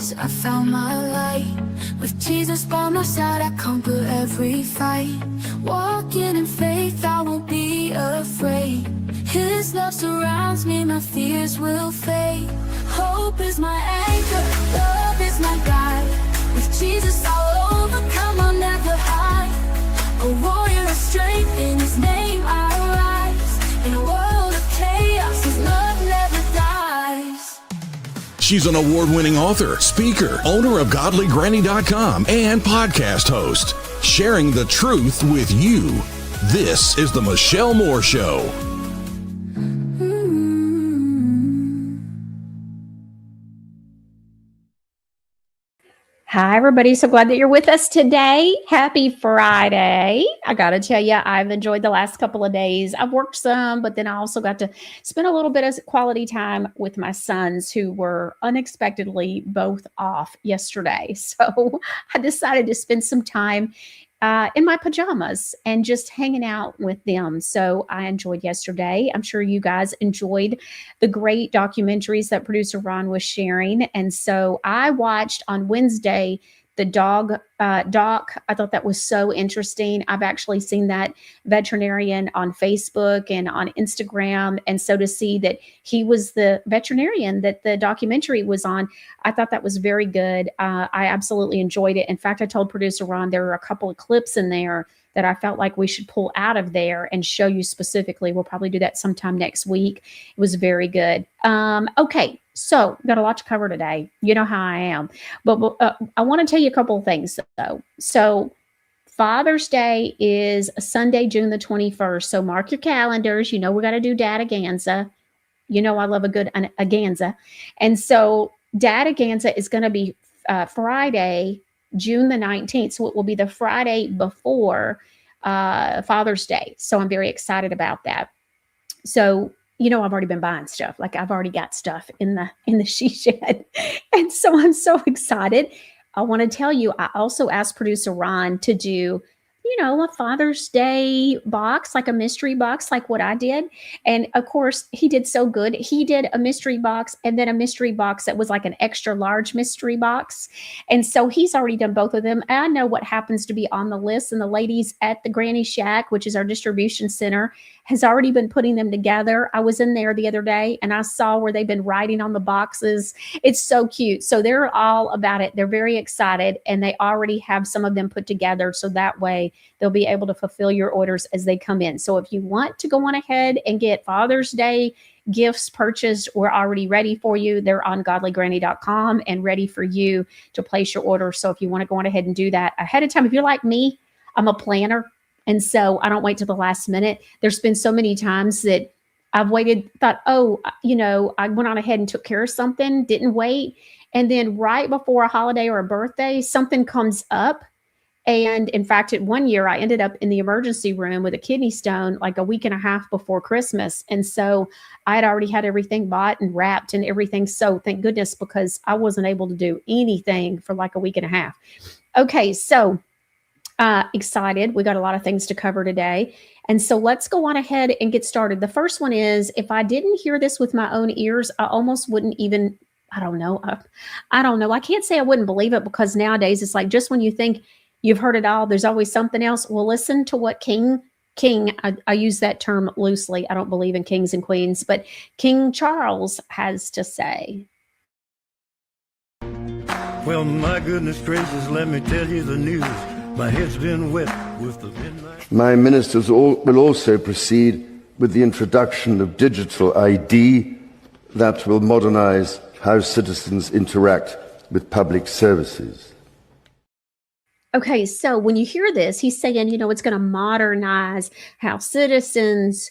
darkness, I found my light. With Jesus by my side, I conquer every fight. Walking in faith, I won't be afraid. His love surrounds me, my fears will fade. Hope is my anchor, love is my guide. With Jesus I'll overcome, I'll never hide. A warrior of strength, in His name I rise. In a world of chaos, His love never dies. She's an award-winning author, speaker, owner of GodlyGranny.com, and podcast host, sharing the truth with you. This is the Michelle Moore Show. Hi, everybody. So glad that you're with us today. Happy Friday. I got to tell you, I've enjoyed the last couple of days. I've worked some, but then I also got to spend a little bit of quality time with my sons who were unexpectedly both off yesterday. So I decided to spend some time in my pajamas and just hanging out with them. So I enjoyed yesterday. I'm sure you guys enjoyed the great documentaries that producer Ron was sharing. And so I watched on Wednesday the dog doc. I thought that was so interesting. I've actually seen that veterinarian on Facebook and on Instagram. And so to see that he was the veterinarian that the documentary was on, I thought that was very good. I absolutely enjoyed it. In fact, I told producer Ron there were a couple of clips in there that I felt like we should pull out of there and show you specifically. We'll probably do that sometime next week. It was very good. Okay, so got a lot to cover today. You know how I am. But I want to tell you a couple of things, though. So Father's Day is Sunday, June the 21st. So mark your calendars. You know we got to do Dadaganza. You know I love a good Aganza. And so Dadaganza is going to be Friday, June the 19th. So it will be the Friday before Father's Day. So I'm very excited about that. So, you know, I've already been buying stuff. Like I've already got stuff in the she shed. And so I'm so excited. I want to tell you, I also asked producer Ron to do, you know, a Father's Day box, like a mystery box, like what I did. And of course, he did so good. He did a mystery box and then a mystery box that was like an extra large mystery box. And so he's already done both of them. I know what happens to be on the list, and the ladies at the Granny Shack, which is our distribution center, has already been putting them together. I was in there the other day and I saw where they've been writing on the boxes. It's so cute. So they're all about it. They're very excited, and they already have some of them put together. So that way they'll be able to fulfill your orders as they come in. So if you want to go on ahead and get Father's Day gifts purchased, we're already ready for you. They're on godlygranny.com and ready for you to place your order. So if you want to go on ahead and do that ahead of time, if you're like me, I'm a planner. And so I don't wait till the last minute. There's been so many times that I've waited, thought, oh, you know, I went on ahead and took care of something, didn't wait. And then right before a holiday or a birthday, something comes up. And in fact, at one year, I ended up in the emergency room with a kidney stone like a week and a half before Christmas. And so I had already had everything bought and wrapped and everything. So thank goodness, because I wasn't able to do anything for like a week and a half. Okay, so excited. We got a lot of things to cover today. And so let's go on ahead and get started. The first one is, if I didn't hear this with my own ears, I almost wouldn't even, I don't know. I can't say I wouldn't believe it, because nowadays it's like, just when you think you've heard it all, there's always something else. Well, listen to what King, I use that term loosely. I don't believe in kings and queens, but King Charles has to say. Well, my goodness gracious, let me tell you the news. My head's been wet with the midnight. My ministers will also proceed with the introduction of digital ID that will modernize how citizens interact with public services. Okay, so when you hear this, he's saying, you know, it's going to modernize how citizens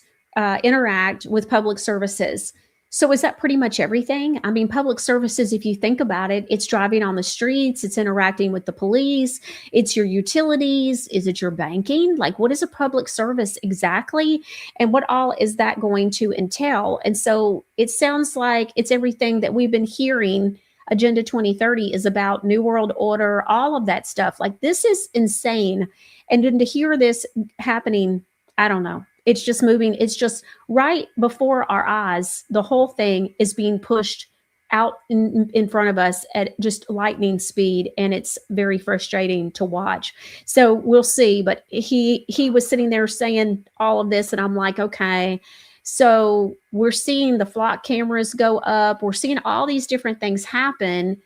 interact with public services. So is that pretty much everything? I mean, public services, if you think about it, it's driving on the streets, it's interacting with the police, it's your utilities, is it your banking? Like, what is a public service exactly? And what all is that going to entail? And so it sounds like it's everything that we've been hearing. Agenda 2030 is about New World Order, all of that stuff. Like, this is insane. And then to hear this happening, I don't know. It's just moving. It's just right before our eyes. The whole thing is being pushed out in front of us at just lightning speed, and it's very frustrating to watch. So we'll see. But he was sitting there saying all of this, and I'm like, okay. So we're seeing the flock cameras go up. We're seeing all these different things happen.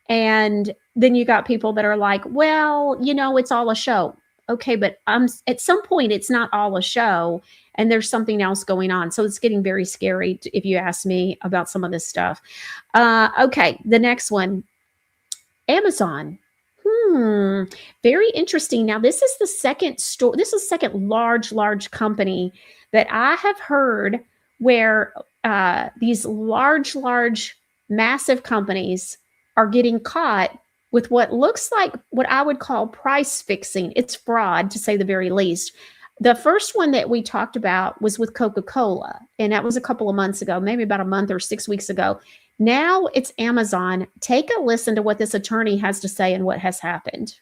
And then you got people that are like, well, it's all a show. Okay, but at some point, it's not all a show, and there's something else going on. So it's getting very scary, if you ask me, about some of this stuff. Okay, the next one, Amazon. Very interesting. Now, this is the second store. This is the second large company that I have heard where these large, massive companies are getting caught with what looks like what I would call price fixing. It's fraud, to say the very least. The first one that we talked about was with Coca-Cola, and that was a couple of months ago, maybe about a month or 6 weeks ago. Now it's Amazon. Take a listen to what this attorney has to say and what has happened.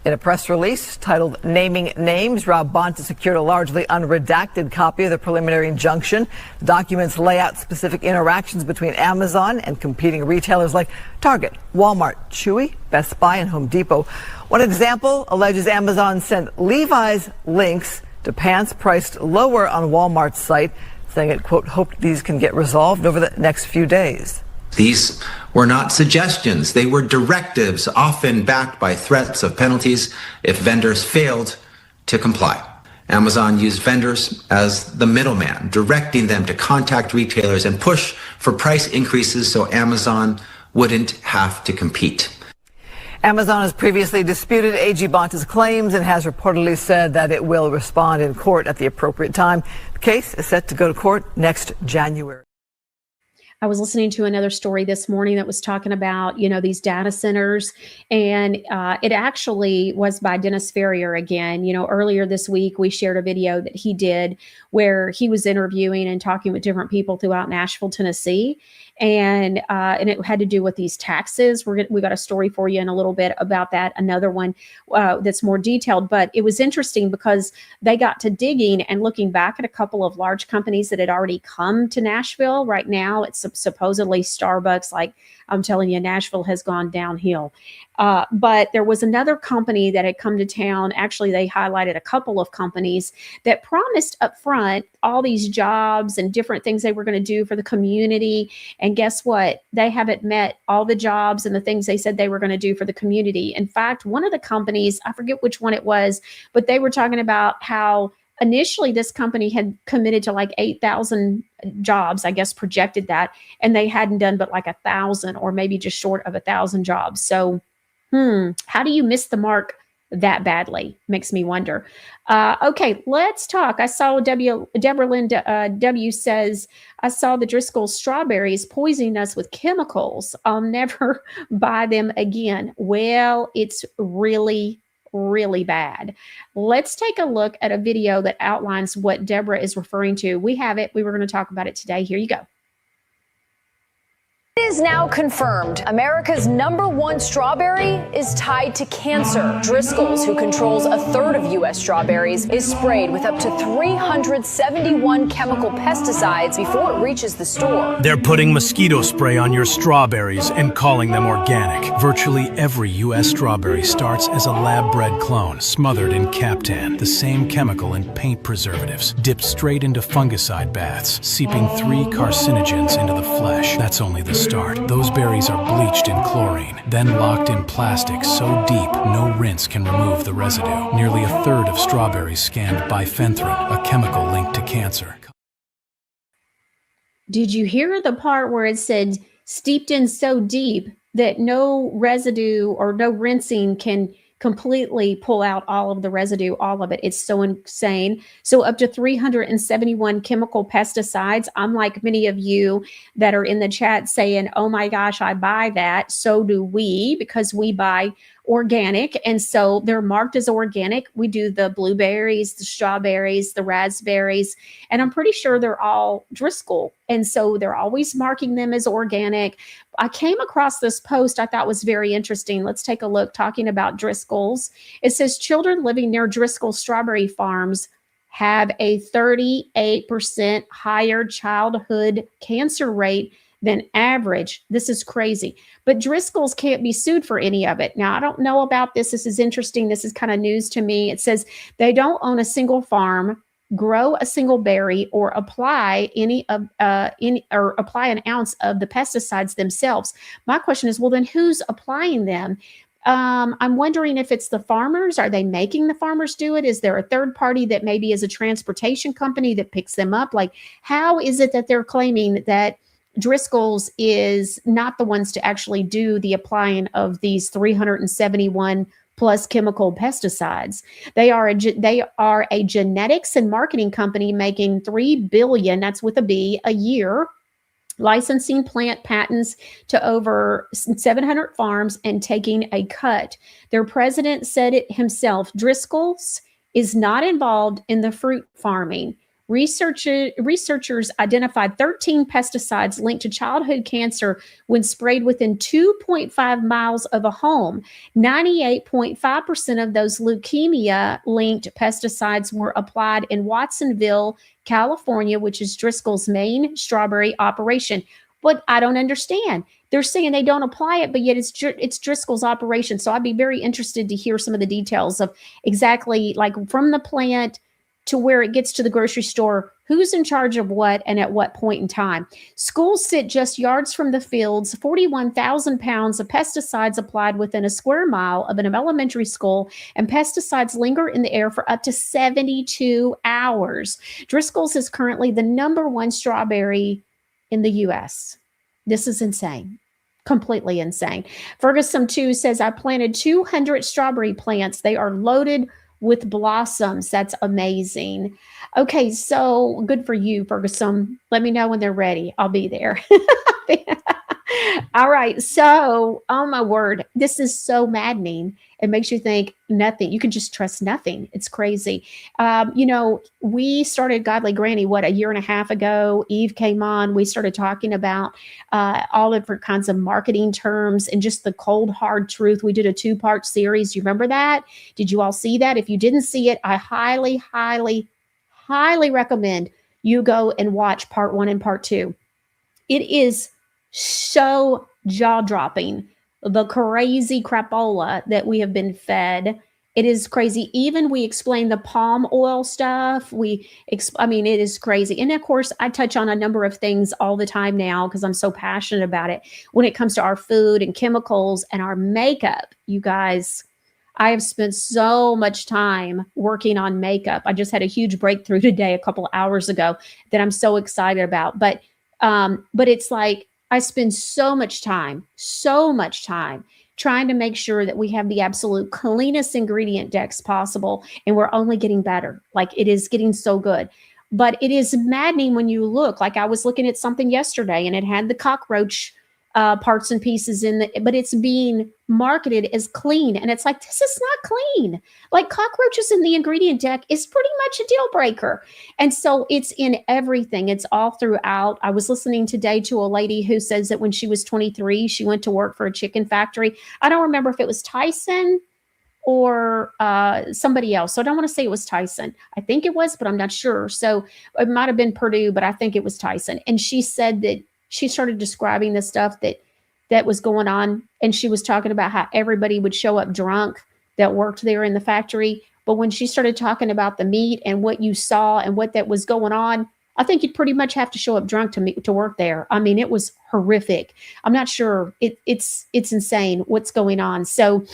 In a press release titled Naming Names, Rob Bonta secured a largely unredacted copy of the preliminary injunction. The documents lay out specific interactions between Amazon and competing retailers like Target, Walmart, Chewy, Best Buy, and Home Depot. One example alleges Amazon sent Levi's links to pants priced lower on Walmart's site, saying it, quote, hoped these can get resolved over the next few days. These were not suggestions. They were directives, often backed by threats of penalties if vendors failed to comply. Amazon used vendors as the middleman, directing them to contact retailers and push for price increases so Amazon wouldn't have to compete. Amazon has previously disputed AG Bonta's claims and has reportedly said that it will respond in court at the appropriate time. The case is set to go to court next January. I was listening to another story this morning that was talking about, these data centers, and it actually was by Dennis Ferrier again. Earlier this week, we shared a video that he did where he was interviewing and talking with different people throughout Nashville, Tennessee. And it had to do with these taxes. We got a story for you in a little bit about that. Another one that's more detailed, but it was interesting because they got to digging and looking back at a couple of large companies that had already come to Nashville. Right now, it's supposedly Starbucks. Like I'm telling you, Nashville has gone downhill. But there was another company that had come to town. Actually, they highlighted a couple of companies that promised up front all these jobs and different things they were going to do for the community. And guess what? They haven't met all the jobs and the things they said they were going to do for the community. In fact, one of the companies, I forget which one it was, but they were talking about how initially this company had committed to like 8,000 jobs, I guess projected that, and they hadn't done but like 1,000 or maybe just short of 1,000 jobs. So how do you miss the mark that badly? Makes me wonder. Okay, let's talk. I saw Deborah Lynn W says, I saw the Driscoll strawberries poisoning us with chemicals. I'll never buy them again. Well, it's really bad. Let's take a look at a video that outlines what Deborah is referring to. We have it. We were going to talk about it today. Here you go. It is now confirmed America's #1 strawberry is tied to cancer. Driscoll's, who controls a third of U.S. strawberries, is sprayed with up to 371 chemical pesticides before it reaches the store. They're putting mosquito spray on your strawberries and calling them organic. Virtually every U.S. strawberry starts as a lab-bred clone smothered in Captan, the same chemical in paint preservatives, dipped straight into fungicide baths, seeping 3 carcinogens into the flesh. That's only the start. Those berries are bleached in chlorine, then locked in plastic so deep no rinse can remove the residue. Nearly a third of strawberries scanned bifenthrin, a chemical linked to cancer. Did you hear the part where it said steeped in so deep that no residue or no rinsing can completely pull out all of the residue, all of it? It's so insane. So up to 371 chemical pesticides. I'm like many of you that are in the chat saying, oh my gosh, I buy that. So do we, because we buy organic. And so they're marked as organic. We do the blueberries, the strawberries, the raspberries, and I'm pretty sure they're all Driscoll. And so they're always marking them as organic. I came across this post I thought was very interesting. Let's take a look, talking about Driscoll's. It says children living near Driscoll strawberry farms have a 38% higher childhood cancer rate than average. This is crazy. But Driscoll's can't be sued for any of it. Now, I don't know about this. This is interesting. This is kind of news to me. It says they don't own a single farm, grow a single berry, or apply apply an ounce of the pesticides themselves. My question is, well, then who's applying them? I'm wondering if it's the farmers. Are they making the farmers do it? Is there a third party that maybe is a transportation company that picks them up? Like, how is it that they're claiming that Driscoll's is not the ones to actually do the applying of these 371 plus chemical pesticides? They are a genetics and marketing company making $3 billion, that's with a B, a year, licensing plant patents to over 700 farms and taking a cut. Their president said it himself, Driscoll's is not involved in the fruit farming. Researchers identified 13 pesticides linked to childhood cancer when sprayed within 2.5 miles of a home. 98.5% of those leukemia-linked pesticides were applied in Watsonville, California, which is Driscoll's main strawberry operation. But I don't understand. They're saying they don't apply it, but yet it's Driscoll's operation. So I'd be very interested to hear some of the details of exactly, like, from the plant to where it gets to the grocery store, who's in charge of what and at what point in time. Schools sit just yards from the fields. 41,000 pounds of pesticides applied within a square mile of an elementary school, and pesticides linger in the air for up to 72 hours. Driscoll's is currently the #1 strawberry in the U.S. This is insane. Completely insane. Ferguson 2 says, I planted 200 strawberry plants. They are loaded with blossoms. That's amazing. Okay, so good for you, Ferguson. Let me know when they're ready. I'll be there. All right. So, oh my word, this is so maddening. It makes you think nothing. You can just trust nothing. It's crazy. We started Godly Granny, a year and a half ago. Eve came on. We started talking about all different kinds of marketing terms and just the cold, hard truth. We did a 2-part series. You remember that? Did you all see that? If you didn't see it, I highly, highly, highly recommend you go and watch part 1 and part 2. It is so jaw-dropping, the crazy crapola that we have been fed. It is crazy. Even we explain the palm oil stuff. It is crazy. And of course, I touch on a number of things all the time now because I'm so passionate about it. When it comes to our food and chemicals and our makeup, you guys, I have spent so much time working on makeup. I just had a huge breakthrough today, a couple of hours ago, that I'm so excited about. But it's like, I spend so much time trying to make sure that we have the absolute cleanest ingredient decks possible. And we're only getting better. Like, it is getting so good. But it is maddening when you look. Like, I was looking at something yesterday and it had the cockroach parts and pieces but it's being marketed as clean. And it's like, this is not clean. Like, cockroaches in the ingredient deck is pretty much a deal breaker. And so it's in everything. It's all throughout. I was listening today to a lady who says that when she was 23, she went to work for a chicken factory. I don't remember if it was Tyson or somebody else. So I don't want to say it was Tyson. I think it was, but I'm not sure. So it might have been Purdue, but I think it was Tyson. And she said that she started describing the stuff that was going on. And she was talking about how everybody would show up drunk that worked there in the factory. But when she started talking about the meat and what you saw and what that was going on, I think you'd pretty much have to show up drunk to work there. I mean, it was horrific. I'm not sure. It's insane what's going on. So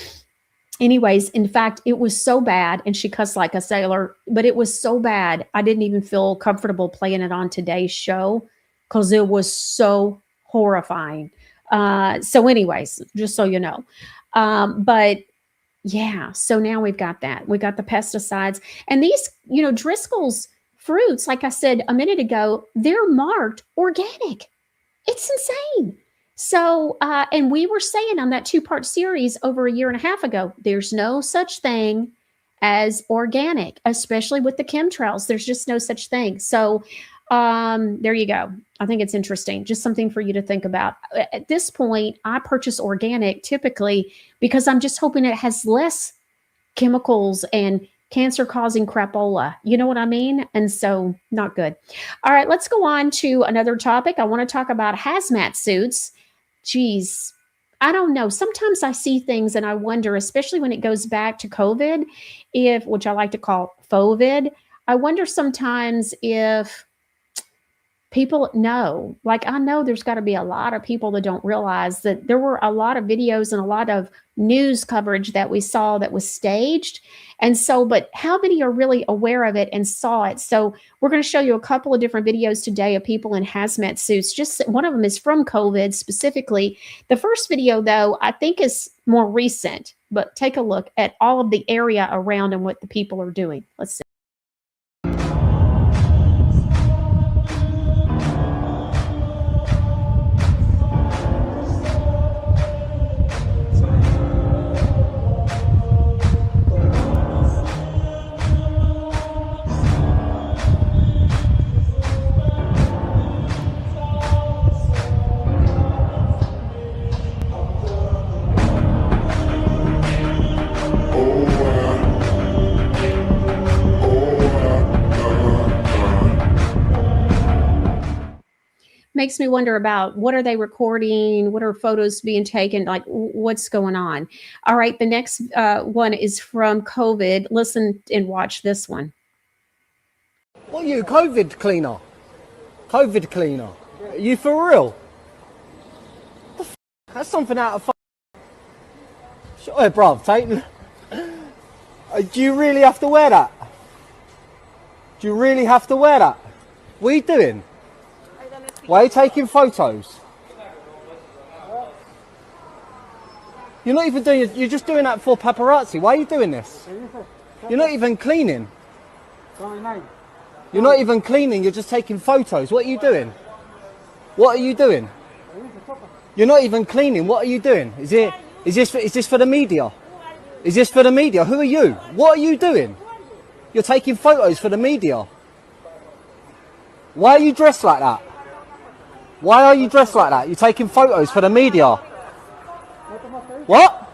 anyways, in fact, it was so bad, and she cussed like a sailor, but it was so bad, I didn't even feel comfortable playing it on today's show because it was so horrifying. So anyways, just so you know. But yeah, so now we've got that. We got the pesticides. And these, Driscoll's fruits, like I said a minute ago, they're marked organic. It's insane. So, and we were saying on that 2-part series over a year and a half ago, there's no such thing as organic, especially with the chemtrails. There's just no such thing. So there you go. I think it's interesting. Just something for you to think about. At this point, I purchase organic typically because I'm just hoping it has less chemicals and cancer causing crapola. You know what I mean? And so not good. All right, let's go on to another topic. I want to talk about hazmat suits. Geez, I don't know. Sometimes I see things and I wonder, especially when it goes back to COVID, which I like to call FOVID, I wonder sometimes if people know, like I know there's got to be a lot of people that don't realize that there were a lot of videos and a lot of news coverage that we saw that was staged. And so, but how many are really aware of it and saw it? So we're going to show you a couple of different videos today of people in hazmat suits. Just one of them is from COVID specifically. The first video, though, I think is more recent, but take a look at all of the area around and what the people are doing. Let's see. Makes me wonder about what are they recording? What are photos being taken? Like what's going on? All right. The next one is from COVID. Listen and watch this one. What are you, COVID cleaner? COVID cleaner? Are you for real? The f That's something out of Sure, bruv, Tayton. Do you really have to wear that? Do you really have to wear that? What are you doing? Why are you taking photos? You're not even doing, you're just doing that for paparazzi. Why are you doing this? You're not even cleaning. You're not even cleaning, you're just taking photos. What are you doing? What are you doing? You're not even cleaning, what are you doing? Is this for the media? Is this for the media? Who are you? What are you doing? You're taking photos for the media. Why are you dressed like that? Why are you dressed like that? You're taking photos for the media. What?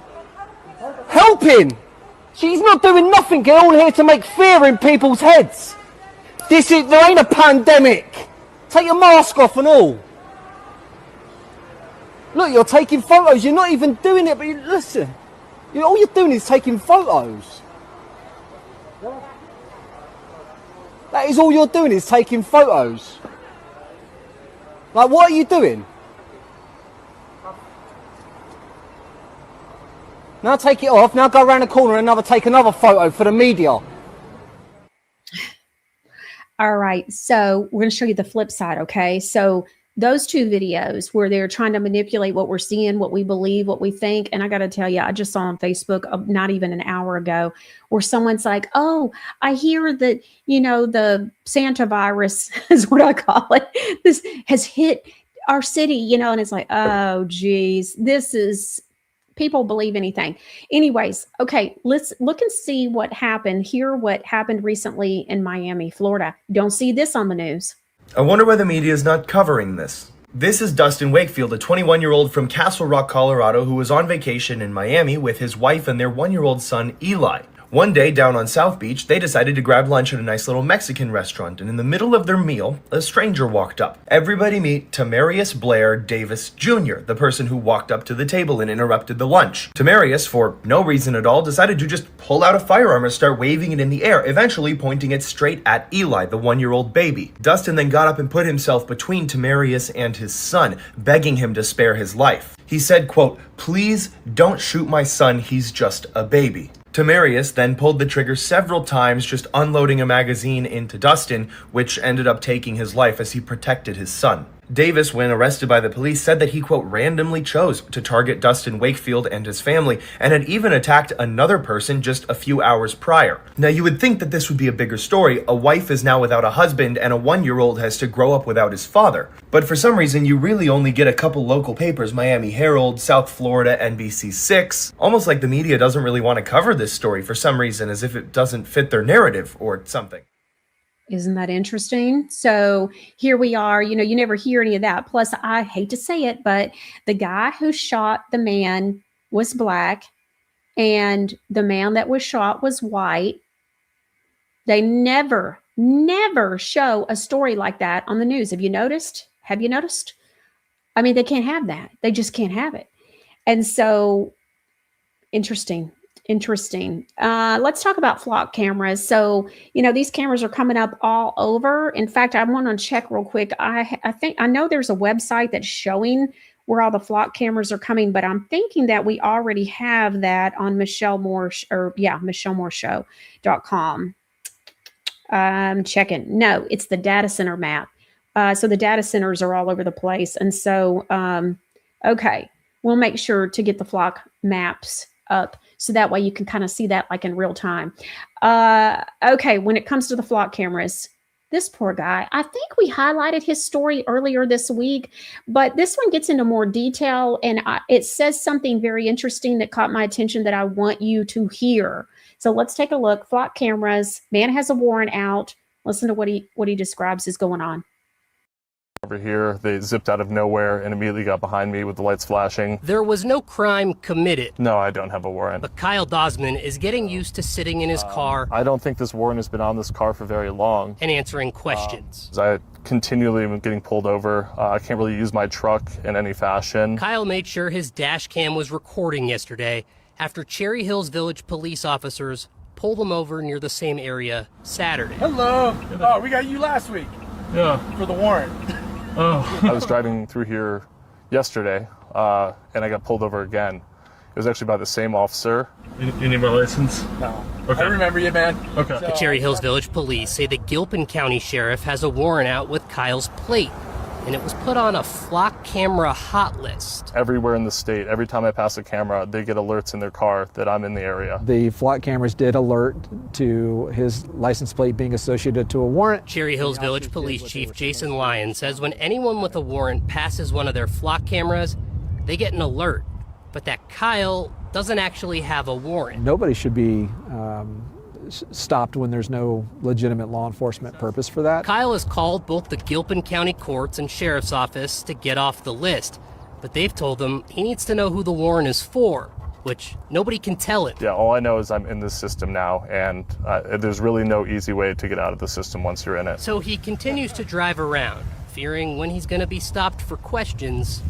Helping! She's not doing nothing. Get all here to make fear in people's heads. There ain't a pandemic. Take your mask off and all. Look, you're taking photos. You're not even doing it, but listen. All you're doing is taking photos. That is all you're doing is taking photos. Like, what are you doing? Now take it off. Now go around the corner and take another photo for the media. All right. So we're going to show you the flip side. Okay. So those two videos where they're trying to manipulate what we're seeing, what we believe, what we think. And I got to tell you, I just saw on Facebook not even an hour ago where someone's like, oh, I hear that, the Santa virus is what I call it. This has hit our city, and it's like, oh, geez, people believe anything. Anyways, okay, let's look and see what happened. Hear what happened recently in Miami, Florida. Don't see this on the news. I wonder why the media is not covering this. This is Dustin Wakefield, a 21-year-old from Castle Rock, Colorado, who was on vacation in Miami with his wife and their 1-year-old son, Eli. One day down on South Beach, they decided to grab lunch at a nice little Mexican restaurant, and in the middle of their meal, a stranger walked up. Everybody meet Tamarius Blair Davis Jr., the person who walked up to the table and interrupted the lunch. Tamarius, for no reason at all, decided to just pull out a firearm and start waving it in the air, eventually pointing it straight at Eli, the 1-year-old baby. Dustin then got up and put himself between Tamarius and his son, begging him to spare his life. He said, quote, "Please don't shoot my son, he's just a baby." Tamarius then pulled the trigger several times, just unloading a magazine into Dustin, which ended up taking his life as he protected his son. Davis, when arrested by the police, said that he, quote, randomly chose to target Dustin Wakefield and his family, and had even attacked another person just a few hours prior. Now, you would think that this would be a bigger story. A wife is now without a husband, and a 1-year-old has to grow up without his father. But for some reason, you really only get a couple local papers, Miami Herald, South Florida, NBC6. Almost like the media doesn't really want to cover this story for some reason, as if it doesn't fit their narrative or something. Isn't that interesting? So here we are, you never hear any of that. Plus, I hate to say it, but the guy who shot the man was black and the man that was shot was white. They never show a story like that on the news. Have you noticed? I mean, they can't have that. They just can't have it. And so, interesting. Let's talk about flock cameras. So, these cameras are coming up all over. In fact, I want to check real quick. I know there's a website that's showing where all the flock cameras are coming, but I'm thinking that we already have that on MichelleMooreShow.com. I'm checking. No, it's the data center map. So the data centers are all over the place. And so, okay, we'll make sure to get the flock maps up so that way you can kind of see that like in real time. Okay, when it comes to the flock cameras, this poor guy, I think we highlighted his story earlier this week, but this one gets into more detail, and it says something very interesting that caught my attention that I want you to hear. So let's take a look. Flock cameras, man has a warrant out. Listen to what he describes is going on. Over here, they zipped out of nowhere and immediately got behind me with the lights flashing. There was no crime committed. No, I don't have a warrant. But Kyle Dosman is getting used to sitting in his car. I don't think this warrant has been on this car for very long. And answering questions. I continually am getting pulled over. I can't really use my truck in any fashion. Kyle made sure his dash cam was recording yesterday after Cherry Hills Village police officers pulled him over near the same area Saturday. Hello. Oh, we got you last week. Yeah. For the warrant. Oh. I was driving through here yesterday, and I got pulled over again. It was actually by the same officer. You need my license? No. Okay. I remember you, man. Okay. The Cherry Hills Village police say the Gilpin County Sheriff has a warrant out with Kyle's plate, and it was put on a flock camera hot list. Everywhere in the state, every time I pass a camera, they get alerts in their car that I'm in the area. The flock cameras did alert to his license plate being associated to a warrant. Cherry Hills Village Police Chief Jason Lyon says when anyone with a warrant passes one of their flock cameras, they get an alert, but that Kyle doesn't actually have a warrant. Nobody should be stopped when there's no legitimate law enforcement purpose for that. Kyle has called both the Gilpin County courts and sheriff's office to get off the list, but they've told him he needs to know who the warrant is for, which nobody can tell him. Yeah, all I know is I'm in this system now, and there's really no easy way to get out of the system once you're in it. So he continues to drive around, fearing when he's going to be stopped for questions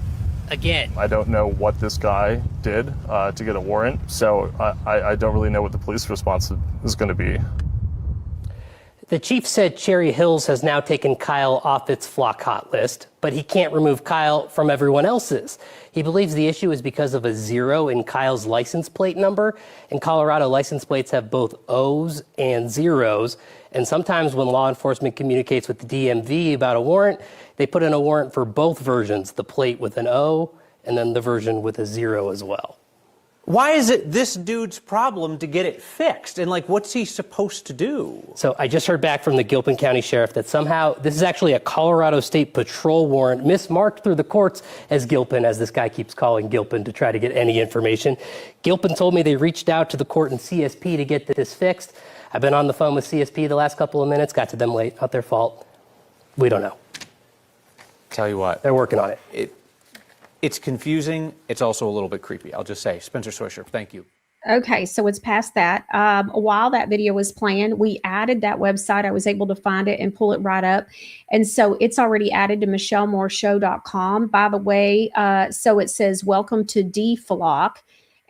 again. I don't know what this guy did to get a warrant, so I don't really know what the police response is going to be. The chief said Cherry Hills has now taken Kyle off its flock hot list, but he can't remove Kyle from everyone else's. He believes the issue is because of a 0 in Kyle's license plate number. In Colorado, license plates have both O's and zeros, and sometimes when law enforcement communicates with the DMV about a warrant, they put in a warrant for both versions, the plate with an O and then the version with a 0 as well. Why is it this dude's problem to get it fixed? And what's he supposed to do? So I just heard back from the Gilpin County Sheriff that somehow this is actually a Colorado State Patrol warrant mismarked through the courts as Gilpin, as this guy keeps calling Gilpin to try to get any information. Gilpin told me they reached out to the court and CSP to get this fixed. I've been on the phone with CSP the last couple of minutes, got to them late, not their fault. We don't know. Tell you what. They're working on it. It's confusing. It's also a little bit creepy. I'll just say, Spencer Swisher, thank you. Okay, so it's past that. While that video was playing, we added that website. I was able to find it and pull it right up. And so it's already added to MichelleMooreShow.com. By the way, so it says, welcome to DFlock.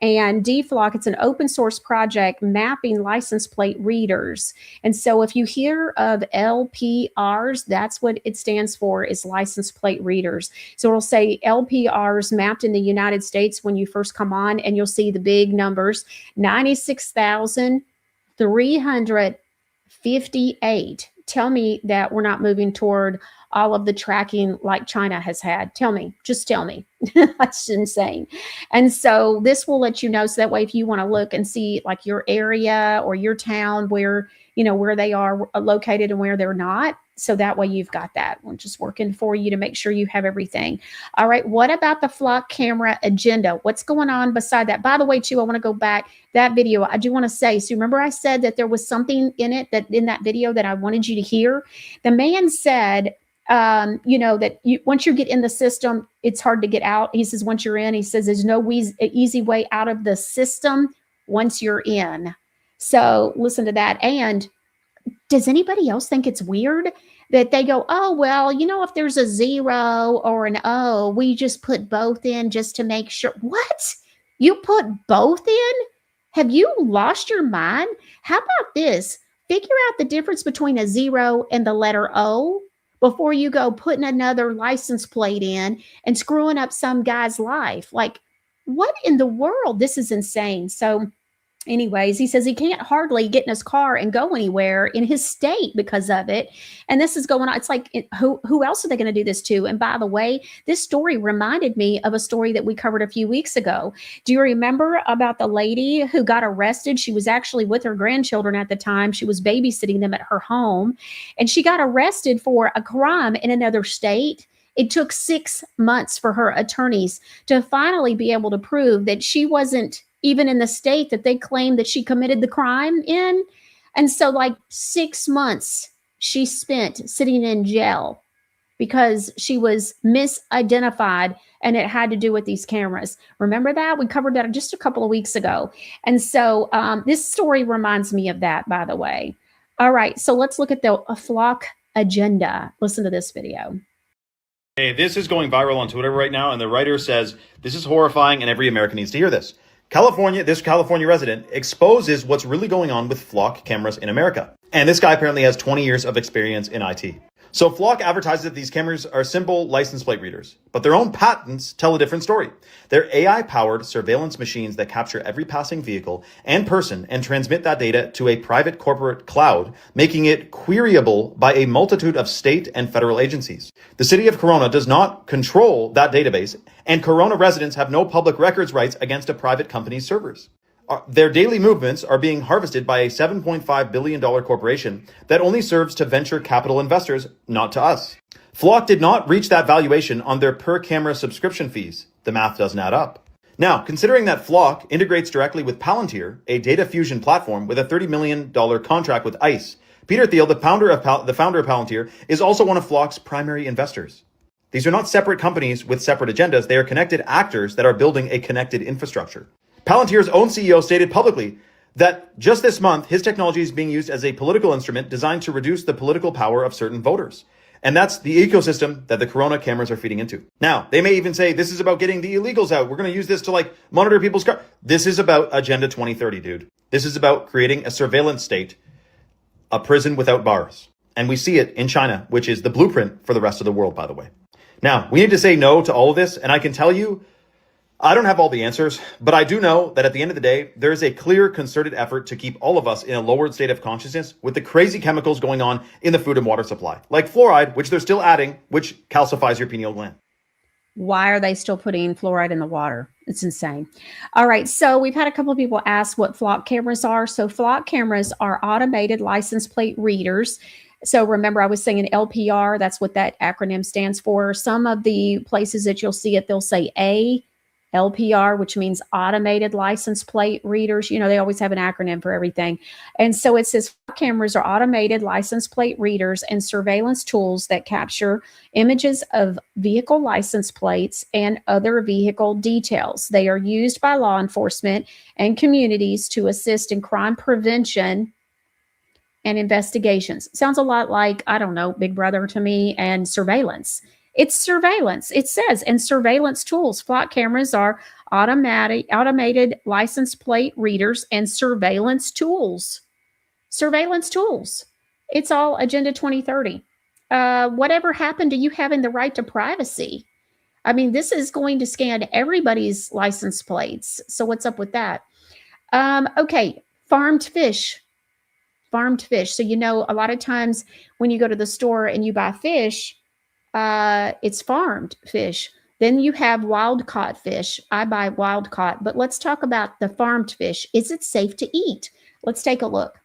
And DFlock, it's an open source project mapping license plate readers. And so if you hear of LPRs, that's what it stands for, is license plate readers. So it'll say LPRs mapped in the United States when you first come on, and you'll see the big numbers, 96,358. Tell me that we're not moving toward all of the tracking like China has had. Tell me, just tell me. That's insane. And so this will let you know, so that way if you want to look and see like your area or your town where, where they are located and where they're not. So that way you've got that one just working for you to make sure you have everything. All right. What about the flock camera agenda? What's going on beside that? By the way, too, I want to go back that video. I do want to say, so remember I said that there was something in it that in that video that I wanted you to hear. The man said, that once you get in the system, it's hard to get out. He says, once you're in, he says, there's no easy way out of the system once you're in. So listen to that. And Does anybody else think it's weird that they go, oh, well, if there's a 0 or an O, we just put both in just to make sure. What? You put both in? Have you lost your mind? How about this? Figure out the difference between a 0 and the letter O before you go putting another license plate in and screwing up some guy's life. Like, what in the world? This is insane. So anyways, he says he can't hardly get in his car and go anywhere in his state because of it. And this is going on. It's like, who else are they going to do this to? And by the way, this story reminded me of a story that we covered a few weeks ago. Do you remember about the lady who got arrested? She was actually with her grandchildren at the time. She was babysitting them at her home, and she got arrested for a crime in another state. It took 6 months for her attorneys to finally be able to prove that she wasn't even in the state that they claimed that she committed the crime in. And so 6 months she spent sitting in jail because she was misidentified, and it had to do with these cameras. Remember that? We covered that just a couple of weeks ago. And so this story reminds me of that, by the way. All right, so let's look at the Flock agenda. Listen to this video. Hey, this is going viral on Twitter right now, and the writer says, this is horrifying and every American needs to hear this. This California resident exposes what's really going on with Flock cameras in America. And this guy apparently has 20 years of experience in IT. So Flock advertises that these cameras are simple license plate readers, but their own patents tell a different story. They're AI-powered surveillance machines that capture every passing vehicle and person and transmit that data to a private corporate cloud, making it queryable by a multitude of state and federal agencies. The city of Corona does not control that database, and Corona residents have no public records rights against a private company's servers. Their daily movements are being harvested by a $7.5 billion corporation that only serves to venture capital investors, not to us. Flock did not reach that valuation on their per-camera subscription fees. The math doesn't add up. Now, considering that Flock integrates directly with Palantir, a data fusion platform with a $30 million contract with ICE, Peter Thiel, the founder of Palantir, is also one of Flock's primary investors. These are not separate companies with separate agendas. They are connected actors that are building a connected infrastructure. Palantir's own CEO stated publicly that just this month, his technology is being used as a political instrument designed to reduce the political power of certain voters. And that's the ecosystem that the Corona cameras are feeding into. Now, they may even say, this is about getting the illegals out. We're going to use this to monitor people's cars. This is about Agenda 2030, dude. This is about creating a surveillance state, a prison without bars. And we see it in China, which is the blueprint for the rest of the world, by the way. Now, we need to say no to all of this. And I can tell you, I don't have all the answers, but I do know that at the end of the day, there is a clear concerted effort to keep all of us in a lowered state of consciousness with the crazy chemicals going on in the food and water supply, like fluoride, which they're still adding, which calcifies your pineal gland. Why are they still putting fluoride in the water? It's insane. All right, so we've had a couple of people ask what Flock cameras are. So Flock cameras are automated license plate readers. So remember, I was saying LPR, that's what that acronym stands for. Some of the places that you'll see it, they'll say LPR, which means automated license plate readers. They always have an acronym for everything. And so it says cameras are automated license plate readers and surveillance tools that capture images of vehicle license plates and other vehicle details. They are used by law enforcement and communities to assist in crime prevention and investigations. Sounds a lot like, I don't know, Big Brother to me, and surveillance. It's surveillance. It says, and surveillance tools. Flock cameras are automated license plate readers and surveillance tools. Surveillance tools. It's all Agenda 2030. Whatever happened to you having the right to privacy? I mean, this is going to scan everybody's license plates. So what's up with that? Okay, farmed fish. Farmed fish. So, a lot of times when you go to the store and you buy fish, it's farmed fish. Then you have wild caught fish. I buy wild caught, but let's talk about the farmed fish. Is it safe to eat? Let's take a look.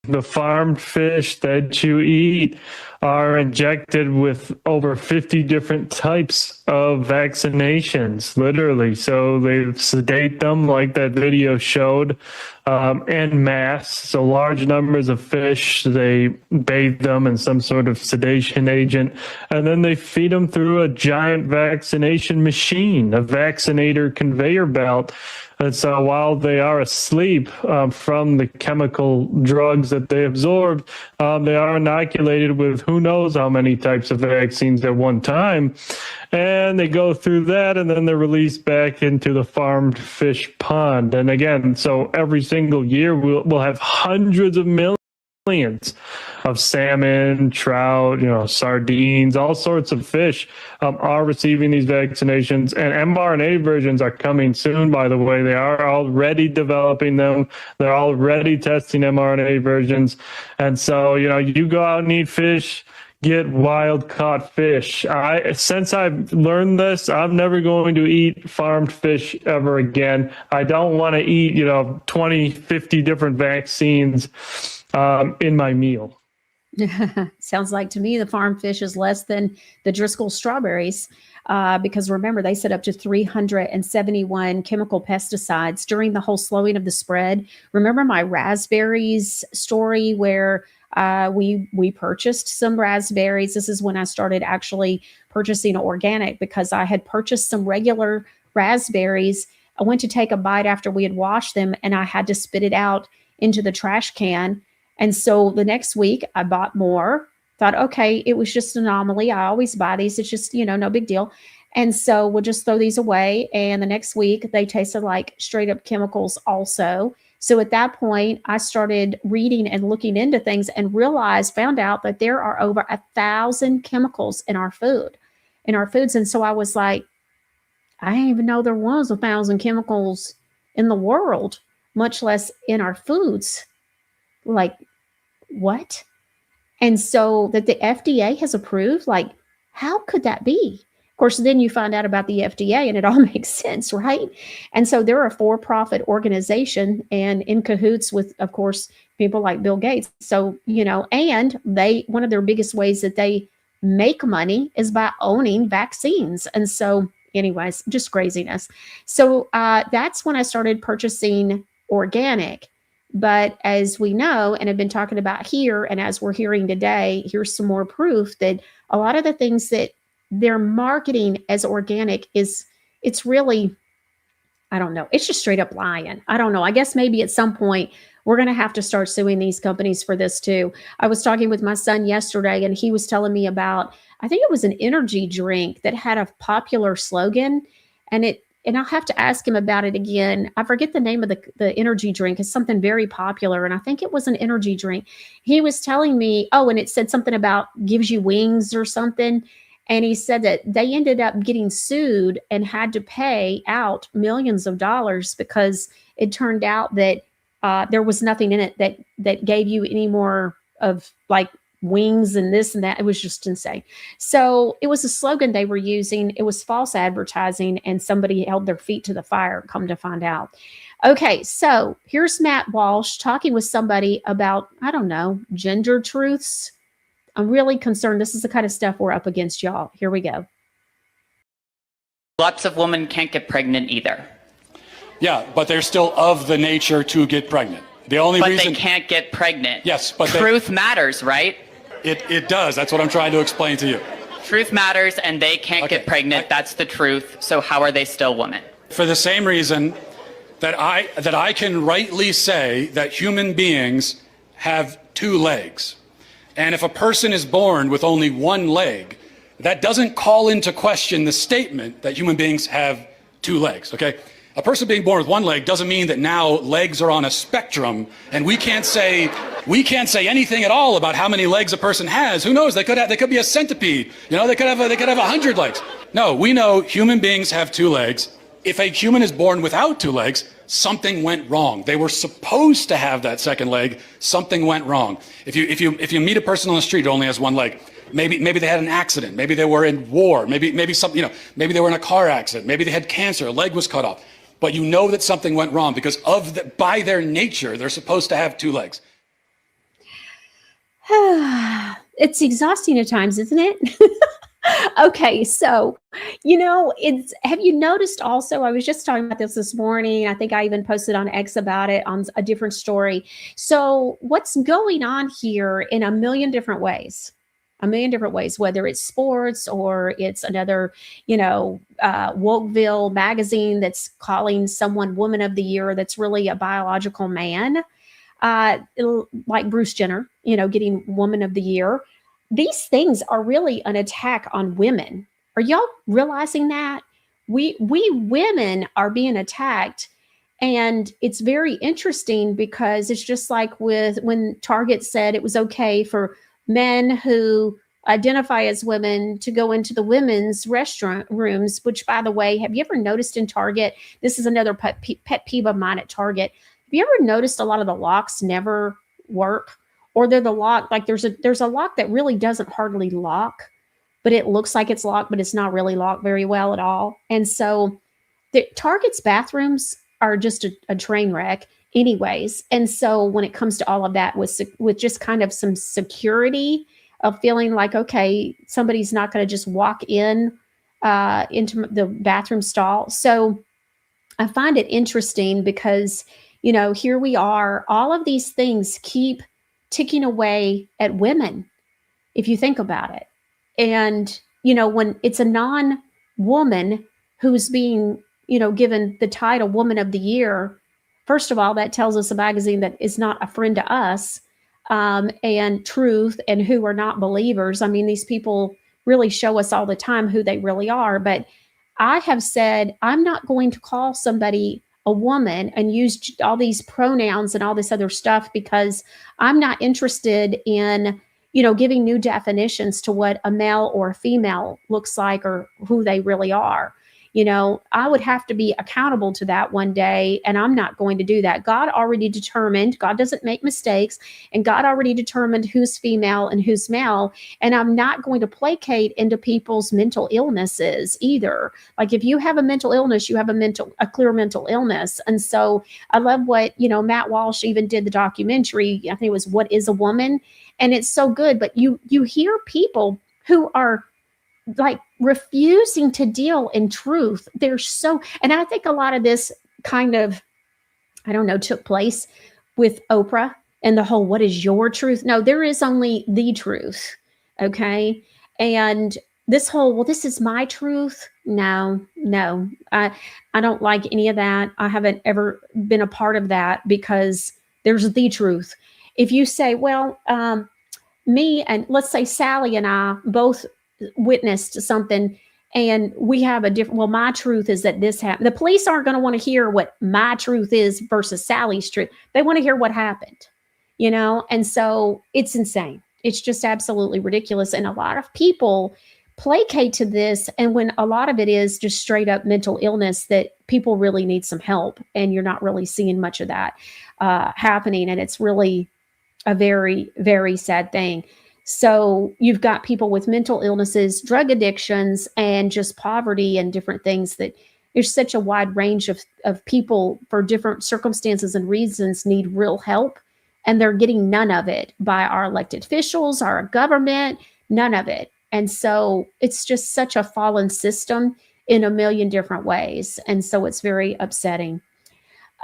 The farmed fish that you eat are injected with over 50 different types of vaccinations, literally. So they sedate them like that video showed, en masse. So large numbers of fish, they bathe them in some sort of sedation agent, and then they feed them through a giant vaccination machine, a vaccinator conveyor belt. And so while they are asleep from the chemical drugs that they absorbed, they are inoculated with who knows how many types of vaccines at one time. And they go through that, and then they're released back into the farmed fish pond. And again, so every single year we'll have hundreds of millions of salmon, trout, sardines, all sorts of fish are receiving these vaccinations. And mRNA versions are coming soon, by the way. They are already developing them. They're already testing mRNA versions. And so, you go out and eat fish, get wild caught fish. Since I've learned this, I'm never going to eat farmed fish ever again. I don't want to eat, 20, 50 different vaccines in my meal. Sounds like to me the farm fish is less than the Driscoll strawberries, because remember, they said up to 371 chemical pesticides during the whole slowing of the spread. Remember my raspberries story where we purchased some raspberries. This is when I started actually purchasing organic, because I had purchased some regular raspberries. I went to take a bite after we had washed them, and I had to spit it out into the trash can. And so the next week I bought more, thought, okay, it was just an anomaly. I always buy these. It's just, no big deal. And so we'll just throw these away. And the next week they tasted like straight up chemicals also. So at that point I started reading and looking into things and found out that there are over 1,000 chemicals in our foods. And so I was like, I didn't even know there was 1,000 chemicals in the world, much less in our foods. Like, what? And so that the FDA has approved, like, how could that be? Of course, then you find out about the FDA and it all makes sense, right? And so they're a for-profit organization and in cahoots with, of course, people like Bill Gates. So, and one of their biggest ways that they make money is by owning vaccines. And so anyways, just craziness. So that's when I started purchasing organic. But as we know and have been talking about here, and as we're hearing today, here's some more proof that a lot of the things that they're marketing as organic it's really, I don't know, it's just straight up lying. I don't know. I guess maybe at some point we're going to have to start suing these companies for this too. I was talking with my son yesterday and he was telling me about, I think it was an energy drink that had a popular slogan, and I'll have to ask him about it again. I forget the name of the energy drink. It's something very popular, and I think it was an energy drink. He was telling me, and it said something about gives you wings or something. And he said that they ended up getting sued and had to pay out millions of dollars because it turned out that there was nothing in it that gave you any more of like wings and this and that. It was just insane. So it was a slogan they were using. It was false advertising, and somebody held their feet to the fire, come to find out. Okay, so here's Matt Walsh talking with somebody about, I don't know, gender truths. I'm really concerned. This is the kind of stuff we're up against, y'all. Here we go. Lots of women can't get pregnant either. Yeah, but they're still of the nature to get pregnant. The only reason they can't get pregnant. Yes, but truth matters, right? It does. That's what I'm trying to explain to you. Truth matters, and they can't get pregnant. That's the truth. So how are they still women? For the same reason that I can rightly say that human beings have two legs. And if a person is born with only one leg, that doesn't call into question the statement that human beings have two legs, okay? A person being born with one leg doesn't mean that now legs are on a spectrum and we can't say anything at all about how many legs a person has. Who knows? They could be a centipede. They could have 100 legs. No, we know human beings have two legs. If a human is born without two legs, something went wrong. They were supposed to have that second leg. Something went wrong. If you meet a person on the street who only has one leg, maybe they had an accident. Maybe they were in war. Maybe something, maybe they were in a car accident. Maybe they had cancer. A leg was cut off. But you know that something went wrong because by their nature, they're supposed to have two legs. It's exhausting at times, isn't it? Okay, so, have you noticed also, I was just talking about this morning, I think I even posted on X about it on a different story. So what's going on here in a million different ways? a million different ways, whether it's sports or it's another, Wokeville magazine that's calling someone woman of the year that's really a biological man, like Bruce Jenner, getting woman of the year. These things are really an attack on women. Are y'all realizing that? We women are being attacked. And it's very interesting because it's just like with when Target said it was okay for men who identify as women to go into the women's restaurant rooms, which, by the way, have you ever noticed in Target? This is another pet peeve of mine at Target. Have you ever noticed a lot of the locks never work? Or they're the lock, like there's a lock that really doesn't hardly lock, but it looks like it's locked, but it's not really locked very well at all. And so the Target's bathrooms are just a train wreck anyways. And so when it comes to all of that with just kind of some security of feeling like, okay, somebody's not going to just walk in into the bathroom stall. So I find it interesting because, here we are, all of these things keep ticking away at women, if you think about it. And, when it's a non-woman who's being, given the title Woman of the Year, first of all, that tells us a magazine that is not a friend to us, and truth, and who are not believers. I mean, these people really show us all the time who they really are. But I have said, I'm not going to call somebody a woman and use all these pronouns and all this other stuff because I'm not interested in, giving new definitions to what a male or a female looks like or who they really are. I would have to be accountable to that one day, and I'm not going to do that. God already determined, God doesn't make mistakes, and God already determined who's female and who's male, and I'm not going to placate into people's mental illnesses either. Like if you have a mental illness, you have a clear mental illness. And so I love what, Matt Walsh even did the documentary, I think it was What is a Woman? And it's so good, but you hear people who are like refusing to deal in truth. And I think a lot of this kind of, took place with Oprah and the whole, what is your truth? No, there is only the truth. Okay. And this whole, well, this is my truth. No, I don't like any of that. I haven't ever been a part of that because there's the truth. If you say, well, me and let's say Sally and I both witnessed something and we have a different, well, my truth is that this happened. The police aren't going to want to hear what my truth is versus Sally's truth. They want to hear what happened, and so it's insane. It's just absolutely ridiculous. And a lot of people placate to this. And when a lot of it is just straight up mental illness that people really need some help, and you're not really seeing much of that happening. And it's really a very, very sad thing. So you've got people with mental illnesses, drug addictions, and just poverty and different things that there's such a wide range of people for different circumstances and reasons need real help. And they're getting none of it by our elected officials, our government, none of it. And so it's just such a fallen system in a million different ways. And so it's very upsetting.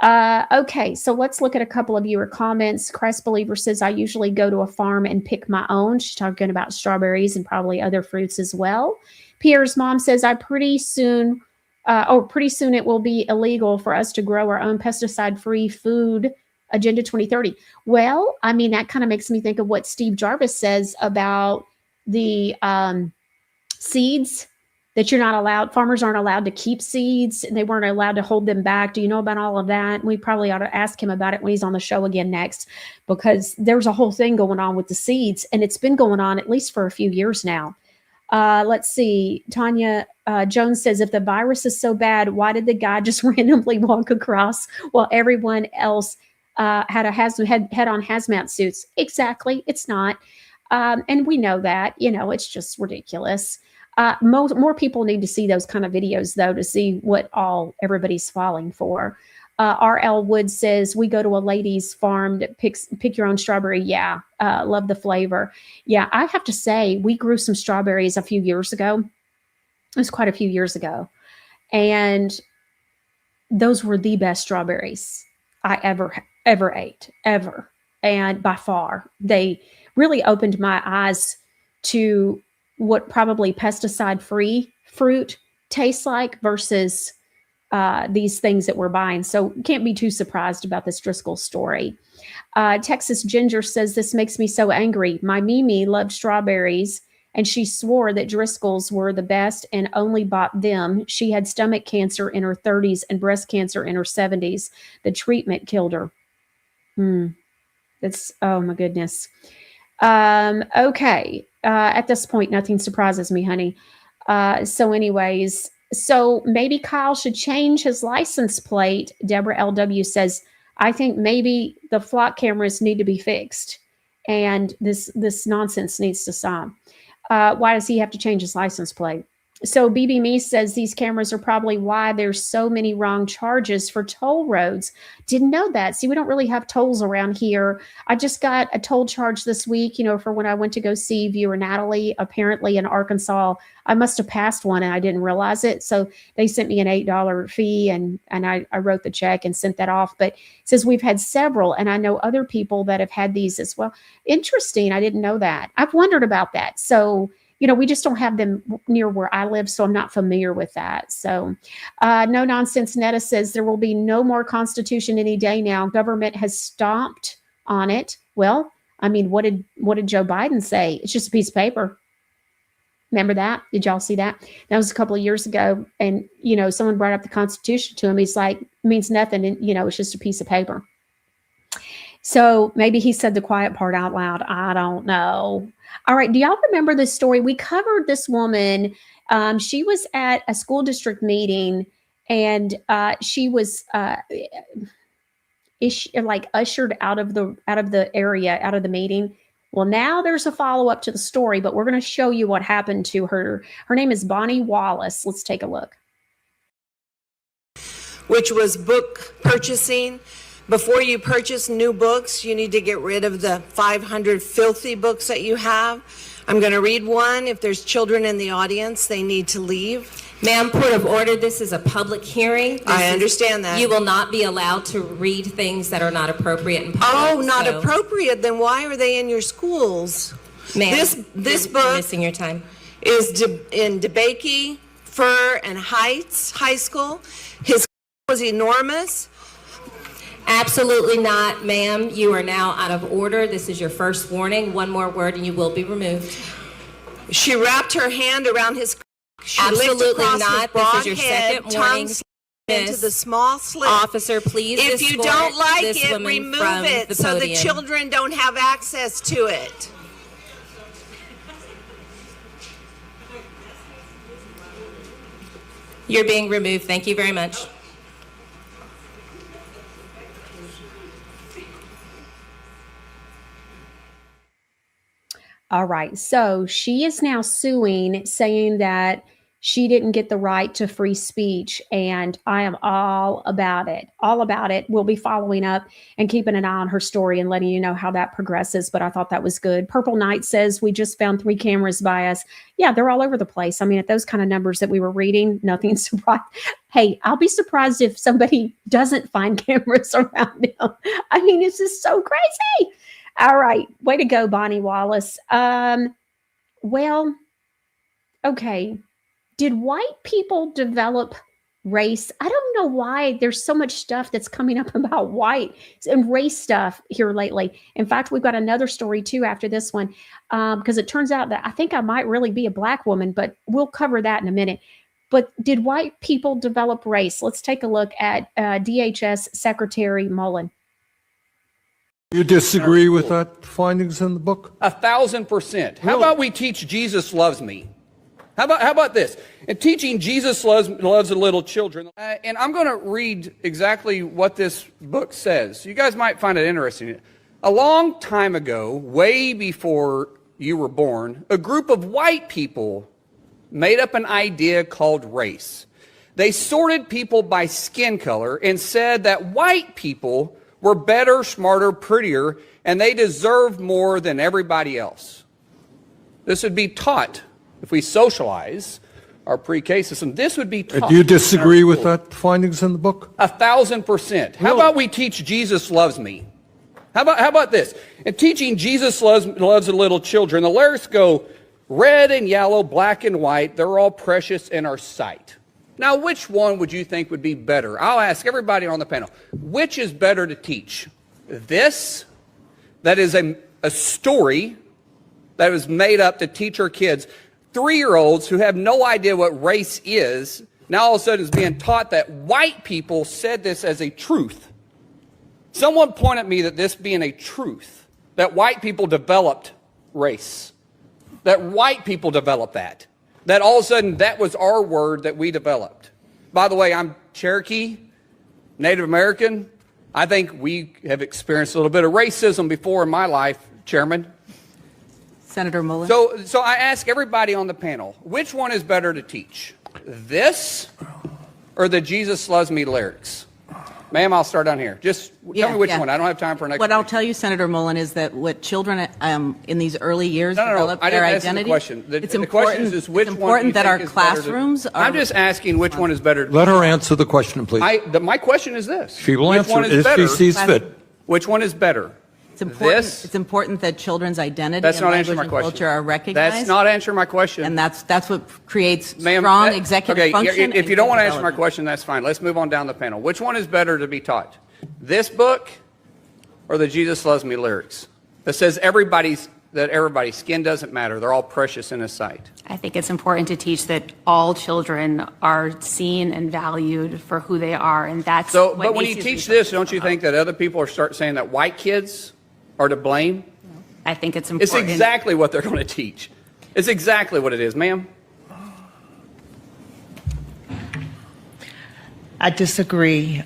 Okay, so let's look at a couple of your comments. Christ Believer says, I usually go to a farm and pick my own. She's talking about strawberries and probably other fruits as well. Pierre's mom says, pretty soon it will be illegal for us to grow our own pesticide-free food, Agenda 2030. Well, I mean, that kind of makes me think of what Steve Jarvis says about the seeds that you're not allowed, farmers aren't allowed to keep seeds and they weren't allowed to hold them back. Do you know about all of that? We probably ought to ask him about it when he's on the show again next, because there's a whole thing going on with the seeds, and it's been going on at least for a few years now. Let's see. Tanya Jones says, if the virus is so bad, why did the guy just randomly walk across while everyone else had on hazmat suits? Exactly. It's not. And we know that, it's just ridiculous. More people need to see those kind of videos, though, to see what all everybody's falling for. R.L. Wood says, we go to a lady's farm that pick your own strawberry. Yeah, love the flavor. Yeah, I have to say, we grew some strawberries a few years ago. It was quite a few years ago. And those were the best strawberries I ever ate, ever. And by far, they really opened my eyes to what probably pesticide-free fruit tastes like versus these things that we're buying. So can't be too surprised about this Driscoll story. Texas Ginger says, this makes me so angry. My Mimi loved strawberries and she swore that Driscoll's were the best and only bought them. She had stomach cancer in her 30s and breast cancer in her 70s. The treatment killed her. That's, oh my goodness. Okay. At this point, nothing surprises me, honey. So anyways, so maybe Kyle should change his license plate. Deborah LW says, I think maybe the flock cameras need to be fixed and this nonsense needs to stop. Why does he have to change his license plate? So BB Me says these cameras are probably why there's so many wrong charges for toll roads. Didn't know that. See, we don't really have tolls around here. I just got a toll charge this week, you know, for when I went to go see viewer Natalie, apparently in Arkansas. I must have passed one and I didn't realize it. So they sent me an $8 fee and I wrote the check and sent that off. But it says we've had several and I know other people that have had these as well. Interesting. I didn't know that. I've wondered about that. So you know, we just don't have them near where I live, so I'm not familiar with that. So No Nonsense Netta says there will be no more Constitution any day now. Government has stomped on it. Well, I mean, what did Joe Biden say? It's just a piece of paper. Remember that? Did y'all see that? That was a couple of years ago. And, you know, someone brought up the Constitution to him. He's like, it means nothing. And, you know, it's just a piece of paper. So maybe he said the quiet part out loud. I don't know. All right. Do y'all remember this story? We covered this woman. She was at a school district meeting and she was ushered out of the area, out of the meeting. Well, now there's a follow-up to the story, but we're going to show you what happened to her. Her name is Bonnie Wallace. Let's take a look. Which was book purchasing. Before you purchase new books, you need to get rid of the 500 filthy books that you have. I'm going to read one. If there's children in the audience, they need to leave. Ma'am, point of order, this is a public hearing. I understand that. You will not be allowed to read things that are not appropriate in public. Oh, not appropriate? Then why are they in your schools? Ma'am, this you're book missing your time. is in DeBakey, Fur, and Heights High School. His was enormous. Absolutely not, ma'am. You are now out of order. This is your first warning. One more word and you will be removed. She wrapped her hand around his. She Absolutely not. This is your second warning. Into the small slit. Officer, please. If you don't like this it, woman remove from it the so the podium. children don't have access to it. You're being removed. Thank you very much. All right. So she is now suing, saying that she didn't get the right to free speech. And I am all about it. All about it. We'll be following up and keeping an eye on her story and letting you know how that progresses. But I thought that was good. Purple Knight says we just found 3 cameras by us. Yeah, they're all over the place. I mean, at those kind of numbers that we were reading, nothing surprised. Hey, I'll be surprised if somebody doesn't find cameras around them. I mean, it's just so crazy. All right. Way to go, Bonnie Wallace. Well, okay. Did white people develop race? I don't know why there's so much stuff that's coming up about white and race stuff here lately. In fact, we've got another story too after this one, because it turns out that I think I might really be a black woman, but we'll cover that in a minute. But did white people develop race? Let's take a look at DHS Secretary Mullen. You disagree with that findings in the book? 1,000%. How about we teach Jesus loves me? How about this? And teaching Jesus loves the little children. And I'm going to read exactly what this book says. You guys might find it interesting. A long time ago, way before you were born, a group of white people made up an idea called race. They sorted people by skin color and said that white people were better, smarter, prettier, and they deserved more than everybody else. This would be taught if we socialize our pre-K system. This would be taught. Do you disagree with that findings in the book? 1,000%. How about we teach Jesus loves me? How about this? And teaching Jesus loves the little children. The lyrics go, red and yellow, black and white, they're all precious in our sight. Now, which one would you think would be better? I'll ask everybody on the panel, which is better to teach? This, that is a story that was made up to teach our kids, 3-year-olds who have no idea what race is, now all of a sudden is being taught that white people said this as a truth. Someone pointed at me that this being a truth, that white people developed race, that white people developed that all of a sudden that was our word that we developed. By the way, I'm Cherokee, Native American. I think we have experienced a little bit of racism before in my life, Chairman. Senator Mullen. So I ask everybody on the panel, which one is better to teach? This or the Jesus Loves Me lyrics? Ma'am, I'll start down here. Just tell me which one. I don't have time for an What I'll tell you, Senator Mullen, is that what children in these early years develop I their didn't ask identity. The question. It's the important. question is which it's important one that our is classrooms are. I'm just asking which one is better. Let her answer the question, please. My question is this. She will which answer one it is if she better? sees fit. Which one is better? It's important. This? It's important that children's identity That's and not language answering my and question. culture are recognized. That's not answering my question. And that's what creates strong executive function. If you don't want to answer my question, that's fine. Let's move on down the panel. Which one is better to be taught? This book or the Jesus Loves Me lyrics? That says everybody's skin doesn't matter. They're all precious in His sight. I think it's important to teach that all children are seen and valued for who they are, and that's so. What But when you teach this, don't you think that other people are start saying that white kids are to blame? I think it's important. It's exactly what they're going to teach. It's exactly what it is, ma'am. I disagree.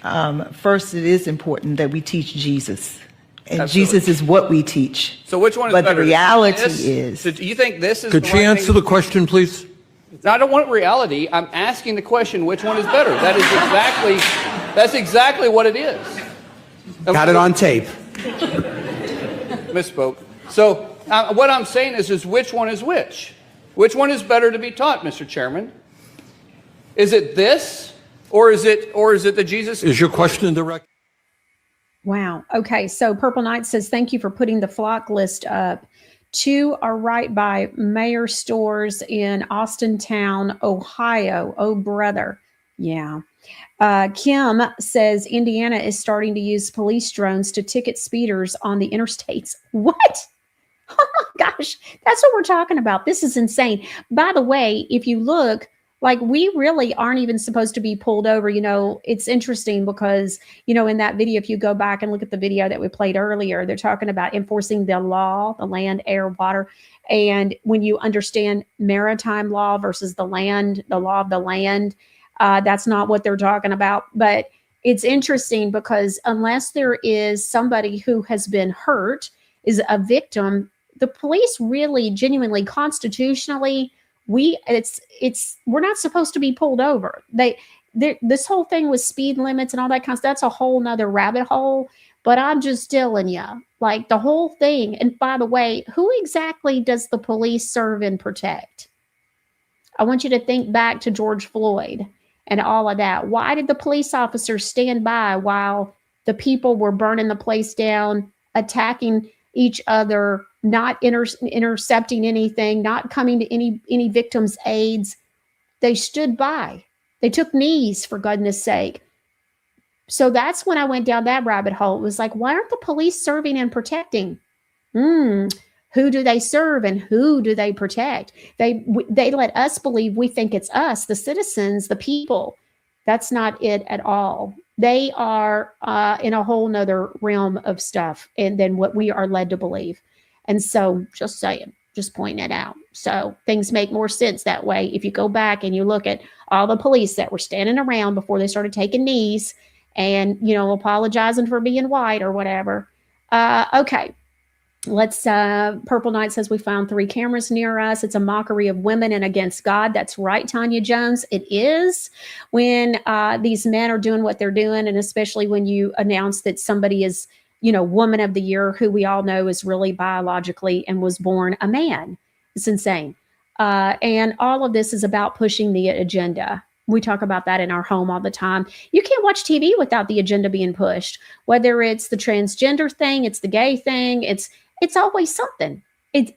First, it is important that we teach Jesus. And Absolutely. Jesus is what we teach. So which one is but better? The reality is. So do you think this is Could the she right answer thing? the question, please? No, I don't want reality. I'm asking the question, which one is better? That's exactly what it is. Got it on tape. Misspoke. So what I'm saying is which one is which? Which one is better to be taught, Mr. Chairman? Is it this, or is it the Jesus? Is your question direct? Wow. Okay. So Purple Knight says, thank you for putting the flock list up. 2 are right by Mayor Stores in Austintown, Ohio. Oh, brother. Yeah. Kim says Indiana is starting to use police drones to ticket speeders on the interstates. What? Oh my gosh. That's what we're talking about. This is insane. By the way, if you look, like, we really aren't even supposed to be pulled over. You know, it's interesting because, you know, in that video, if you go back and look at the video that we played earlier, they're talking about enforcing the law, the land, air, water. And when you understand maritime law versus the law of the land, that's not what they're talking about. But it's interesting because unless there is somebody who has been hurt, is a victim, the police really genuinely constitutionally, we're not supposed to be pulled over. This whole thing with speed limits and all that kind of stuff, that's a whole nother rabbit hole. But I'm just telling you, like, the whole thing. And by the way, who exactly does the police serve and protect? I want you to think back to George Floyd and all of that. Why did the police officers stand by while the people were burning the place down, attacking each other, not intercepting anything, not coming to any victims' aids? They stood by. They took knees, for goodness sake. So that's when I went down that rabbit hole. It was like, why aren't the police serving and protecting? Who do they serve and who do they protect? They let us believe we think it's us, the citizens, the people. That's not it at all. They are in a whole nother realm of stuff and than what we are led to believe. And so just saying, just pointing it out. So things make more sense that way. If you go back and you look at all the police that were standing around before they started taking knees and, you know, apologizing for being white or whatever. Okay. Let's, Purple Knight says we found 3 cameras near us. It's a mockery of women and against God. That's right, Tanya Jones. It is when these men are doing what they're doing. And especially when you announce that somebody is, you know, woman of the year, who we all know is really biologically and was born a man. It's insane. And all of this is about pushing the agenda. We talk about that in our home all the time. You can't watch TV without the agenda being pushed, whether it's the transgender thing, it's the gay thing, it's always something.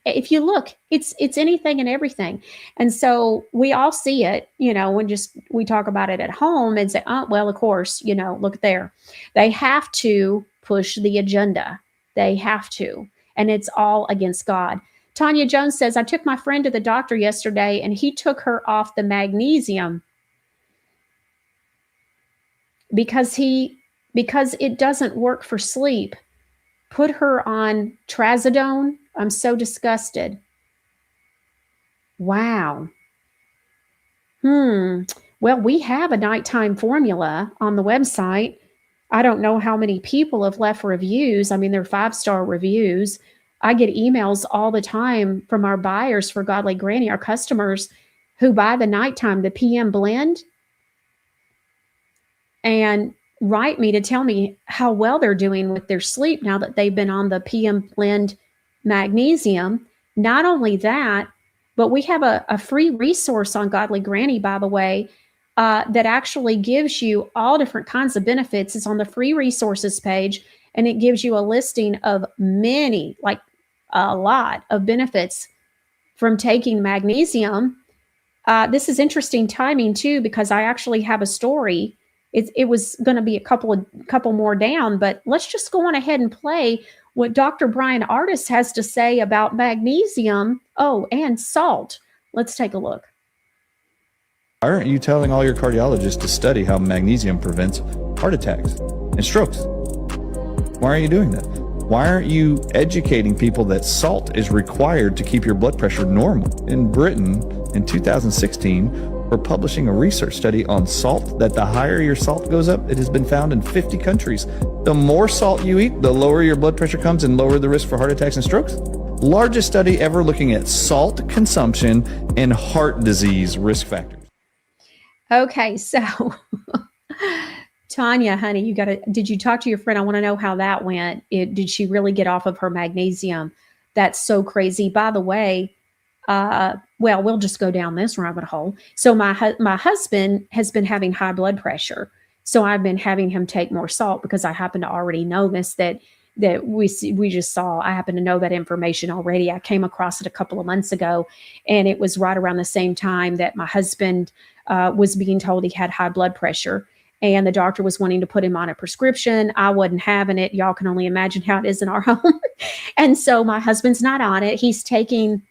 if you look, it's anything and everything. And so we all see it, when we talk about it at home and say, oh, well, of course, look there. They have to push the agenda. They have to. And it's all against God. Tanya Jones says, I took my friend to the doctor yesterday and he took her off the magnesium because it doesn't work for sleep. Put her on trazodone. I'm so disgusted. Wow. Well, we have a nighttime formula on the website. I don't know how many people have left reviews. I mean, they're 5-star reviews. I get emails all the time from our buyers for Godly Granny, our customers who buy the nighttime, the PM blend, and write me to tell me how well they're doing with their sleep now that they've been on the PM blend magnesium. Not only that, but we have a free resource on Godly Granny, by the way, that actually gives you all different kinds of benefits. It's on the free resources page, and it gives you a listing of many, like a lot of benefits from taking magnesium. This is interesting timing too, because I actually have a story. It was going to be a couple more down, but let's just go on ahead and play what Dr. Brian Artis has to say about magnesium. Oh, and salt. Let's take a look. Why aren't you telling all your cardiologists to study how magnesium prevents heart attacks and strokes? Why aren't you doing that? Why aren't you educating people that salt is required to keep your blood pressure normal? In Britain, in 2016, we're publishing a research study on salt that the higher your salt goes up, it has been found in 50 countries. The more salt you eat, the lower your blood pressure comes and lower the risk for heart attacks and strokes. Largest study ever looking at salt consumption and heart disease risk factors. Okay, so Tanya, honey, did you talk to your friend? I want to know how that went. Did she really get off of her magnesium? That's so crazy. By the way, well, we'll just go down this rabbit hole. So my husband has been having high blood pressure. So I've been having him take more salt because I happen to already know this, that we just saw. I happen to know that information already. I came across it a couple of months ago, and it was right around the same time that my husband was being told he had high blood pressure, and the doctor was wanting to put him on a prescription. I wasn't having it. Y'all can only imagine how it is in our home. And so my husband's not on it. He's taking,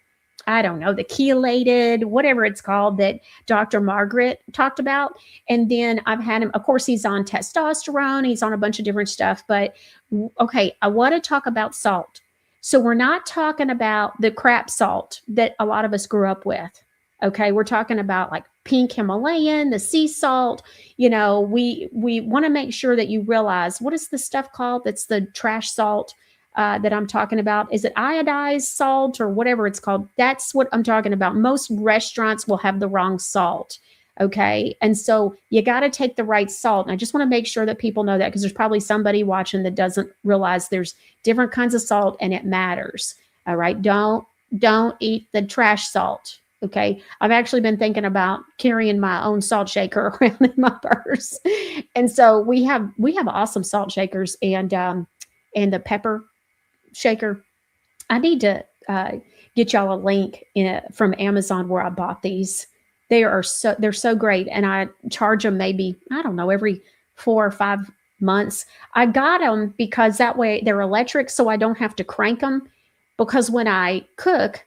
I don't know, the chelated, whatever it's called that Dr. Margaret talked about. And then I've had him, of course, he's on testosterone. He's on a bunch of different stuff. But okay, I want to talk about salt. So we're not talking about the crap salt that a lot of us grew up with. Okay, we're talking about like pink Himalayan, the sea salt. We want to make sure that you realize, what is the stuff called that's the trash salt that I'm talking about? Is it iodized salt or whatever it's called? That's what I'm talking about. Most restaurants will have the wrong salt. Okay. And so you got to take the right salt. And I just want to make sure that people know that, because there's probably somebody watching that doesn't realize there's different kinds of salt and it matters. All right. Don't eat the trash salt. Okay. I've actually been thinking about carrying my own salt shaker around in my purse. And so we have awesome salt shakers and the pepper shaker. I need to get y'all a link from Amazon where I bought these. They're so great, and I charge them maybe, I don't know, every 4 or 5 months. I got them because that way they're electric, so I don't have to crank them, because when I cook,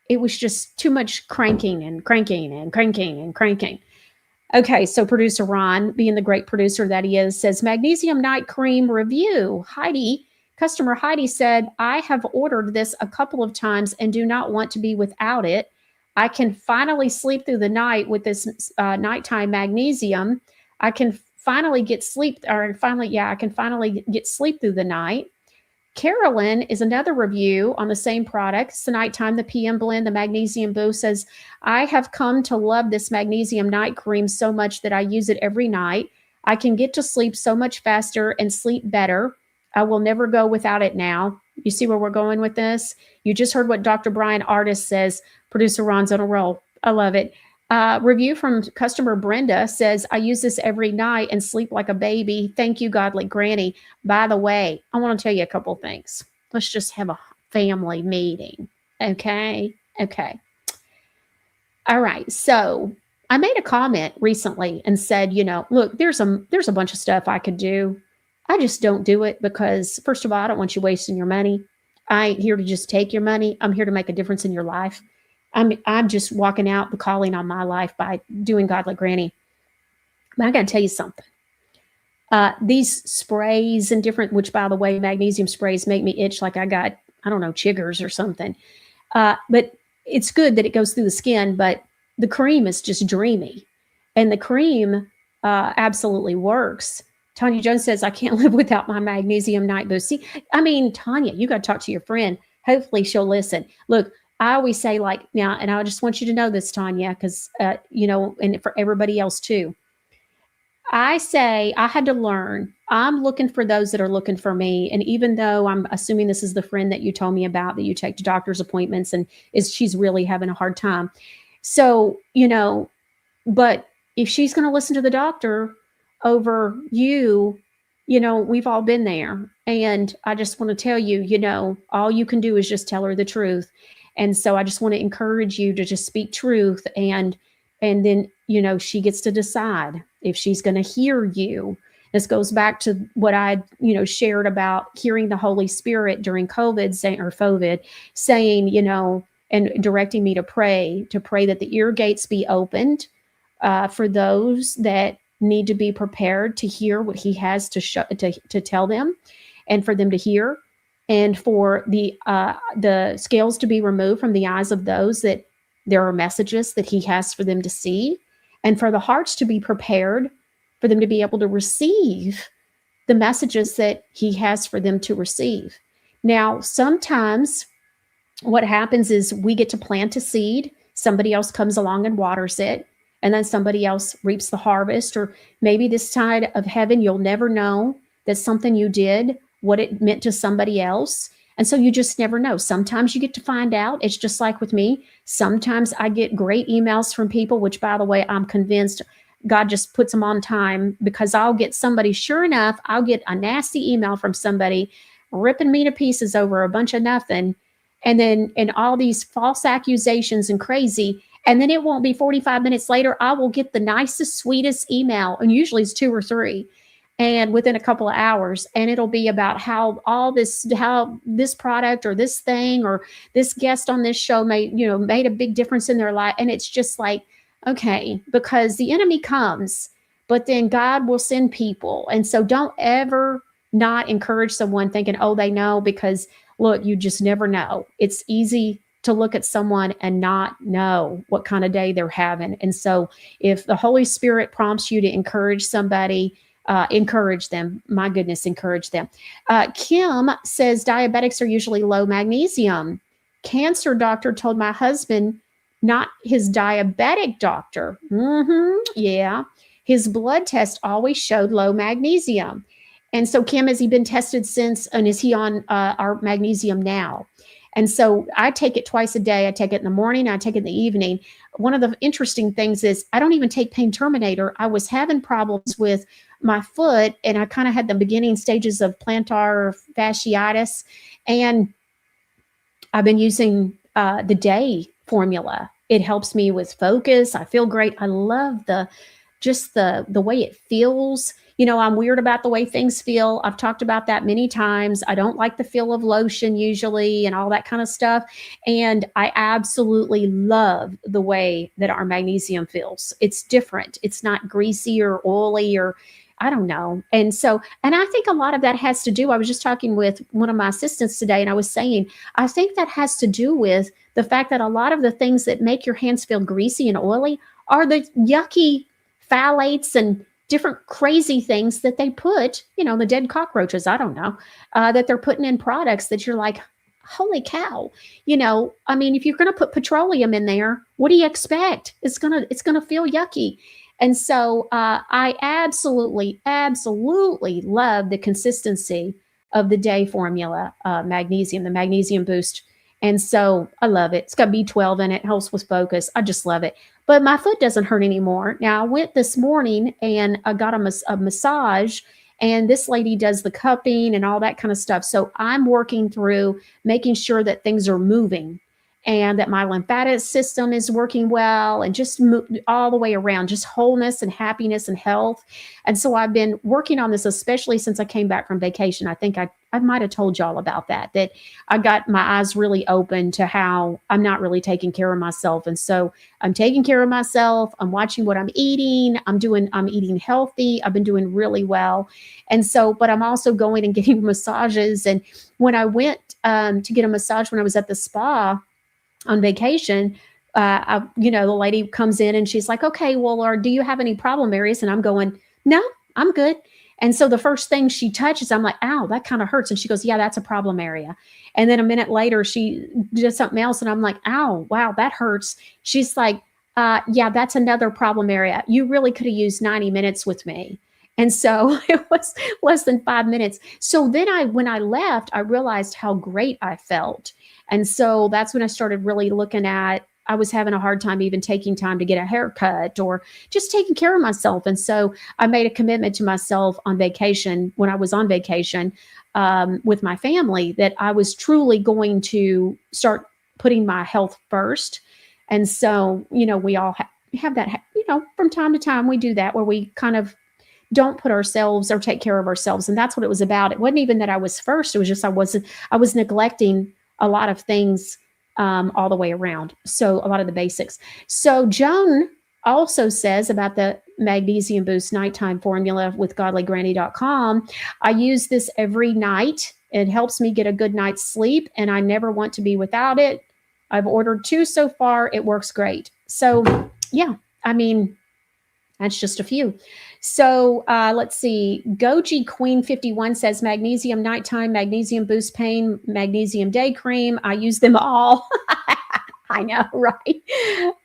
it was just too much cranking and cranking and cranking and cranking. Okay, so producer Ron, being the great producer that he is, says magnesium night cream review. Customer Heidi said, I have ordered this a couple of times and do not want to be without it. I can finally sleep through the night with this nighttime magnesium. I can finally get sleep, I can finally get sleep through the night. Carolyn is another review on the same product. It's the nighttime, the PM blend, the magnesium boost, says, I have come to love this magnesium night cream so much that I use it every night. I can get to sleep so much faster and sleep better. I will never go without it now. You see where we're going with this? You just heard what Dr. Brian Artis says. Producer Ron's on a roll. I love it. Review from customer Brenda says, I use this every night and sleep like a baby. Thank you, Godly Granny. By the way, I want to tell you a couple things. Let's just have a family meeting. Okay. Okay. All right. So I made a comment recently and said, look, there's a bunch of stuff I could do. I just don't do it because, first of all, I don't want you wasting your money. I ain't here to just take your money. I'm here to make a difference in your life. I'm just walking out the calling on my life by doing Godly Granny. But I got to tell you something. These sprays and different, which by the way, magnesium sprays make me itch like I got, I don't know, chiggers or something. But it's good that it goes through the skin, but the cream is just dreamy. And the cream absolutely works. Tanya Jones says, I can't live without my magnesium night boost. See, I mean, Tanya, you got to talk to your friend. Hopefully she'll listen. Look, I always say now, and I just want you to know this, Tanya, because, and for everybody else too. I say I had to learn. I'm looking for those that are looking for me. And even though I'm assuming this is the friend that you told me about that you take to doctor's appointments and she's really having a hard time. So, but if she's going to listen to the doctor over you, we've all been there. And I just want to tell you, all you can do is just tell her the truth. And so I just want to encourage you to just speak truth. And then, she gets to decide if she's going to hear you. This goes back to what I, shared about hearing the Holy Spirit during COVID saying, and directing me to pray that the ear gates be opened for those that need to be prepared to hear what he has to tell them and for them to hear, and for the scales to be removed from the eyes of those that there are messages that he has for them to see, and for the hearts to be prepared for them to be able to receive the messages that he has for them to receive. Now, sometimes what happens is we get to plant a seed, somebody else comes along and waters it, and then somebody else reaps the harvest. Or maybe this side of heaven, you'll never know that something you did, what it meant to somebody else. And so you just never know. Sometimes you get to find out. It's just like with me. Sometimes I get great emails from people, which, by the way, I'm convinced God just puts them on time, because I'll get somebody, sure enough, I'll get a nasty email from somebody ripping me to pieces over a bunch of nothing. And all these false accusations and crazy. And then it won't be 45 minutes later, I will get the nicest, sweetest email. And usually it's 2 or 3. And within a couple of hours, and it'll be about how this product or this thing or this guest on this show made a big difference in their life. And it's just like, okay, because the enemy comes, but then God will send people. And so don't ever not encourage someone thinking, oh, they know, because look, you just never know. It's easy to look at someone and not know what kind of day they're having. And so if the Holy Spirit prompts you to encourage somebody, encourage them. My goodness, encourage them. Kim says diabetics are usually low magnesium. Cancer doctor told my husband, not his diabetic doctor. Yeah. His blood test always showed low magnesium. And so, Kim, has he been tested since? And is he on our magnesium now? And so I take it twice a day. I take it in the morning. I take it in the evening. One of the interesting things is I don't even take Pain Terminator. I was having problems with my foot, and I kind of had the beginning stages of plantar fasciitis. And I've been using the day formula. It helps me with focus. I feel great. I love the way it feels. I'm weird about the way things feel. I've talked about that many times. I don't like the feel of lotion usually and all that kind of stuff. And I absolutely love the way that our magnesium feels. It's different. It's not greasy or oily or I don't know. And I think a lot of that has to do, I was just talking with one of my assistants today, and I was saying, I think that has to do with the fact that a lot of the things that make your hands feel greasy and oily are the yucky phthalates and different crazy things that they put, the dead cockroaches, I don't know, that they're putting in products that you're like, holy cow. I mean, if you're going to put petroleum in there, what do you expect? It's going to feel yucky. And so I absolutely love the consistency of the day formula, magnesium, the magnesium boost. And so I love it. It's got B12 in it, helps with focus. I just love it. But my foot doesn't hurt anymore. Now, I went this morning and I got a massage, and this lady does the cupping and all that kind of stuff. So I'm working through making sure that things are moving. and that my lymphatic system is working well, and just all the way around, just wholeness and happiness and health. And so I've been working on this, especially since I came back from vacation. I think I might have told y'all about that I got my eyes really open to how I'm not really taking care of myself. And so I'm taking care of myself. I'm watching what I'm eating. I'm eating healthy. I've been doing really well. And so, but I'm also going and getting massages. And when I went to get a massage when I was at the spa on vacation, the lady comes in and she's like, okay, well, do you have any problem areas? And I'm going, no, I'm good. And so the first thing she touches, I'm like, ow, that kind of hurts. And she goes, yeah, that's a problem area. And then a minute later, she did something else. And I'm like, ow, wow, that hurts. She's like, yeah, that's another problem area. You really could have used 90 minutes with me. And so it was less than 5 minutes. So then when I left, I realized how great I felt. And so that's when I started really looking at, I was having a hard time even taking time to get a haircut or just taking care of myself. And so I made a commitment to myself on vacation, when I was on vacation with my family, that I was truly going to start putting my health first. And so, we all have that, from time to time we do that, where we kind of don't put ourselves or take care of ourselves. And that's what it was about. It wasn't even that I was first. It was just I was neglecting a lot of things all the way around. So a lot of the basics. So Joan also says about the Magnesium Boost Nighttime Formula with godlygranny.com. I use this every night. It helps me get a good night's sleep, and I never want to be without it. I've ordered 2 so far. It works great. So yeah, that's just a few. So let's see. Goji Queen 51 says magnesium nighttime, magnesium boost pain, magnesium day cream. I use them all. I know, right?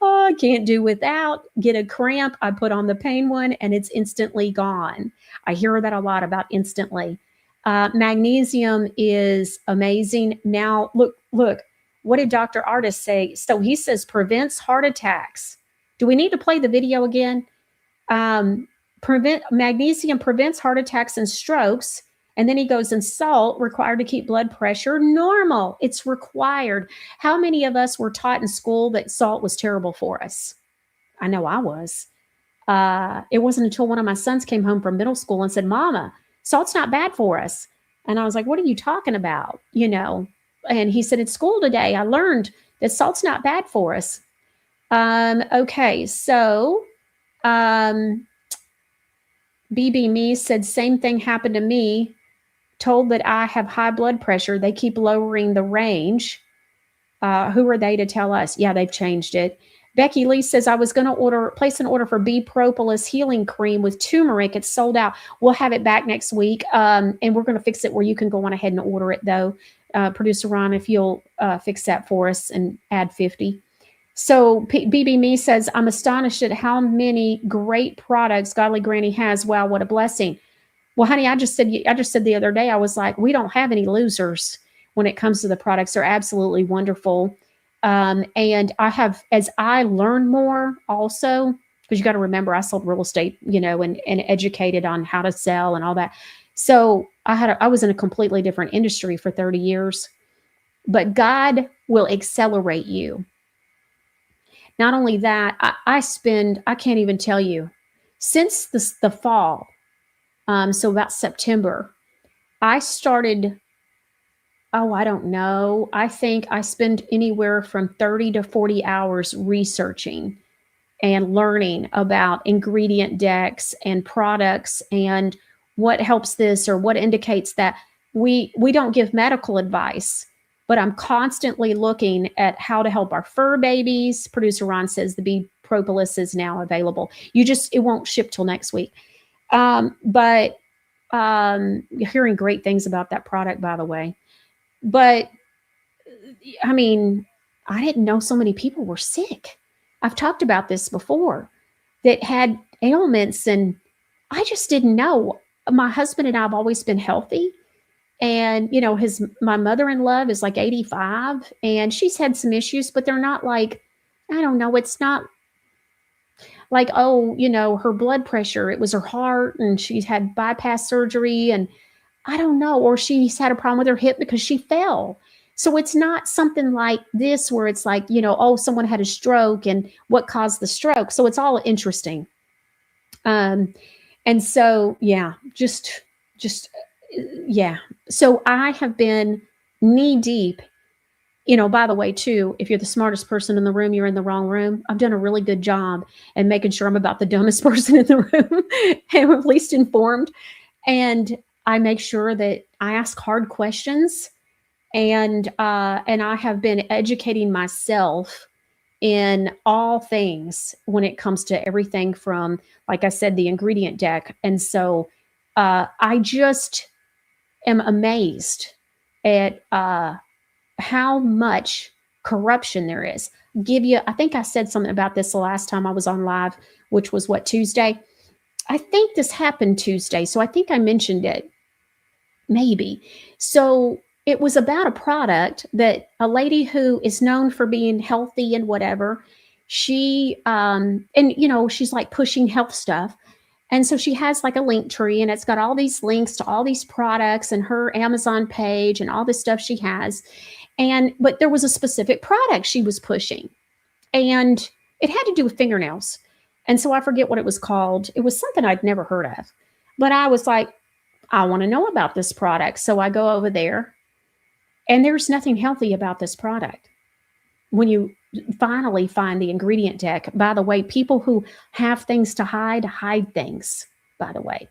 Oh, I can't do without. Get a cramp, I put on the pain one, and it's instantly gone. I hear that a lot about instantly. Magnesium is amazing. Now, look. What did Dr. Artist say? So he says prevents heart attacks. Do we need to play the video again? Magnesium prevents heart attacks and strokes. And then he goes, and salt required to keep blood pressure normal. It's required. How many of us were taught in school that salt was terrible for us? I know I was. It wasn't until one of my sons came home from middle school and said, Mama, salt's not bad for us. And I was like, what are you talking about? And he said, at school today, I learned that salt's not bad for us. Okay, so BB Me said, same thing happened to me. Told that I have high blood pressure. They keep lowering the range. Who are they to tell us? Yeah, they've changed it. Becky Lee says, I was going to place an order for bee propolis healing cream with turmeric. It's sold out. We'll have it back next week. And we're going to fix it where you can go on ahead and order it, though. Producer Ron, if you'll fix that for us and add 50. So BB Me says, I'm astonished at how many great products Godly Granny has. Wow, what a blessing. Well, honey, I just said the other day, I was like, we don't have any losers when it comes to the products. They're absolutely wonderful. And I have, as I learn more also, because you got to remember, I sold real estate, and educated on how to sell and all that. So I was in a completely different industry for 30 years, but God will accelerate you. Not only that, I can't even tell you, since the fall, so about September, I started, I don't know. I think I spend anywhere from 30 to 40 hours researching and learning about ingredient decks and products and what helps this or what indicates that. We don't give medical advice, but I'm constantly looking at how to help our fur babies. Producer Ron says the bee propolis is now available. It won't ship till next week. But you're hearing great things about that product, by the way. But I didn't know so many people were sick. I've talked about this before, that had ailments, and I just didn't know. My husband and I have always been healthy. And, my mother-in-law is like 85, and she's had some issues, but they're not like, I don't know. It's not like, her blood pressure, it was her heart, and she's had bypass surgery, and I don't know, or she's had a problem with her hip because she fell. So it's not something like this where it's like, you know, oh, someone had a stroke and what caused the stroke. So it's all interesting. And so, yeah, just, yeah. So I have been knee deep, you know, by the way, too, if you're the smartest person in the room, you're in the wrong room. I've done a really good job in making sure I'm about the dumbest person in the room and at least informed. And I make sure that I ask hard questions. And I have been educating myself in all things when it comes to everything from, like I said, the ingredient deck. And so I just am amazed at how much corruption there is. I think I said something about this the last time I was on live, which was what, Tuesday? I think this happened Tuesday. So I think I mentioned it. Maybe. So it was about a product that a lady who is known for being healthy and whatever, she, and you know, she's like pushing health stuff. And so she has like a link tree and it's got all these links to all these products and her Amazon page and all this stuff she has. But there was a specific product she was pushing and it had to do with fingernails. And so I forget what it was called. It was something I'd never heard of, but I was like, I want to know about this product. So I go over there and there's nothing healthy about this product. When you finally find the ingredient deck, by the way, people who have things to hide things, by the way.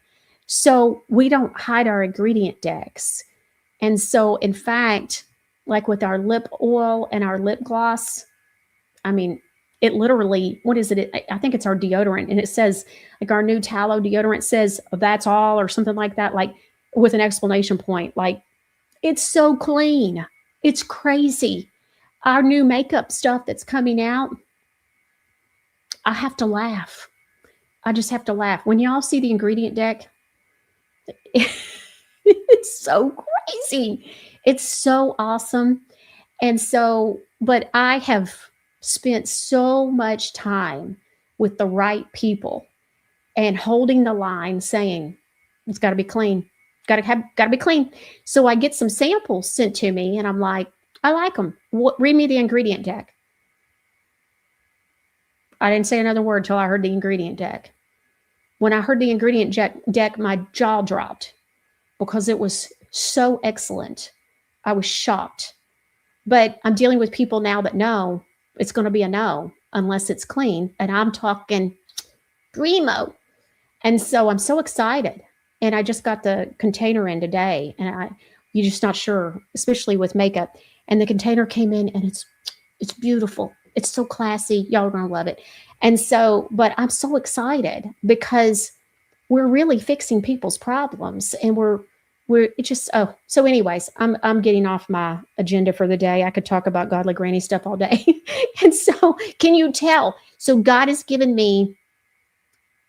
So we don't hide our ingredient decks. And so in fact, like with our lip oil and our lip gloss, I mean, it literally, what is it? I think it's our deodorant. And it says, like our new tallow deodorant says, that's all or something like that, like with an exclamation point. Like, it's so clean. It's crazy. Our new makeup stuff that's coming out, I have to laugh. I just have to laugh. When y'all see the ingredient deck, it's so crazy. It's so awesome. And so, but I have spent so much time with the right people and holding the line saying, it's got to be clean. Got to be clean. So I get some samples sent to me and I'm like, I like them. Read me the ingredient deck. I didn't say another word till I heard the ingredient deck. When I heard the ingredient deck, my jaw dropped because it was so excellent. I was shocked. But I'm dealing with people now that know it's going to be a no unless it's clean. And I'm talking Primo. And so I'm so excited. And I just got the container in today. And you're just not sure, especially with makeup. And the container came in and it's beautiful. It's so classy. Y'all are going to love it. And so, but I'm so excited because we're really fixing people's problems and so anyways, I'm getting off my agenda for the day. I could talk about godly granny stuff all day. And so can you tell? So God has given me,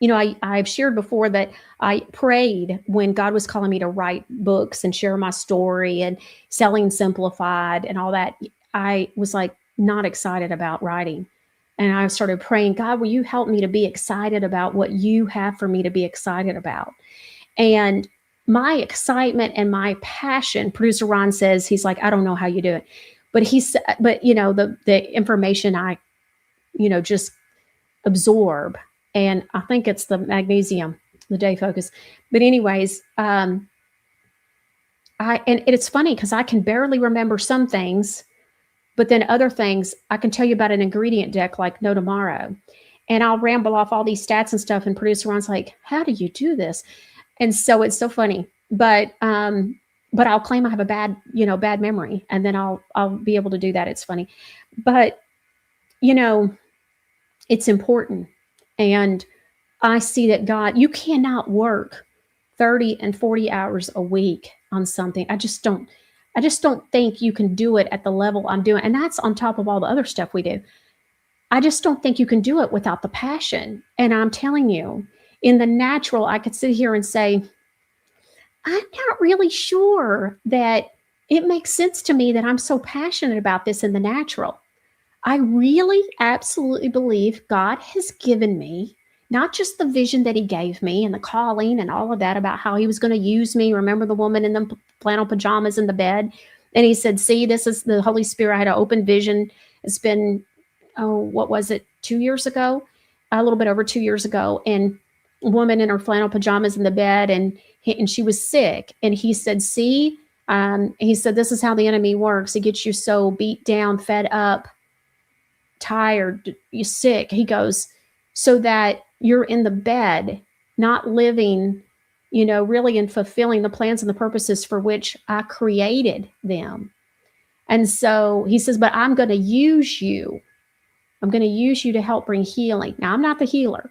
you know, I've shared before that I prayed when God was calling me to write books and share my story and Selling Simplified and all that. I was like not excited about writing. And I started praying, God, will you help me to be excited about what you have for me to be excited about? And my excitement and my passion, producer Ron says, he's like, I don't know how you do it. But you know, the information I, you know, just absorb. And I think it's the magnesium, the day focus. But anyways, and it's funny because I can barely remember some things, but then other things I can tell you about an ingredient deck like no tomorrow. And I'll ramble off all these stats and stuff. And producer Ron's like, how do you do this? And so it's so funny. But I'll claim I have a bad memory. And then I'll be able to do that. It's funny. But, you know, it's important. And I see that God, you cannot work 30 and 40 hours a week on something. I just don't think you can do it at the level I'm doing. And that's on top of all the other stuff we do. I just don't think you can do it without the passion. And I'm telling you, in the natural, I could sit here and say, I'm not really sure that it makes sense to me that I'm so passionate about this in the natural. I really absolutely believe God has given me not just the vision that he gave me and the calling and all of that about how he was going to use me. Remember the woman in the flannel pajamas in the bed? And he said, see, this is the Holy Spirit. I had an open vision. It's been, what was it, 2 years ago? A little bit over 2 years ago. And a woman in her flannel pajamas in the bed, and she was sick. And he said, see, he said, this is how the enemy works. He gets you so beat down, fed up, tired, you're sick. He goes, so that you're in the bed, not living, really and fulfilling the plans and the purposes for which I created them. And so he says, but I'm going to use you. I'm going to use you to help bring healing. Now, I'm not the healer,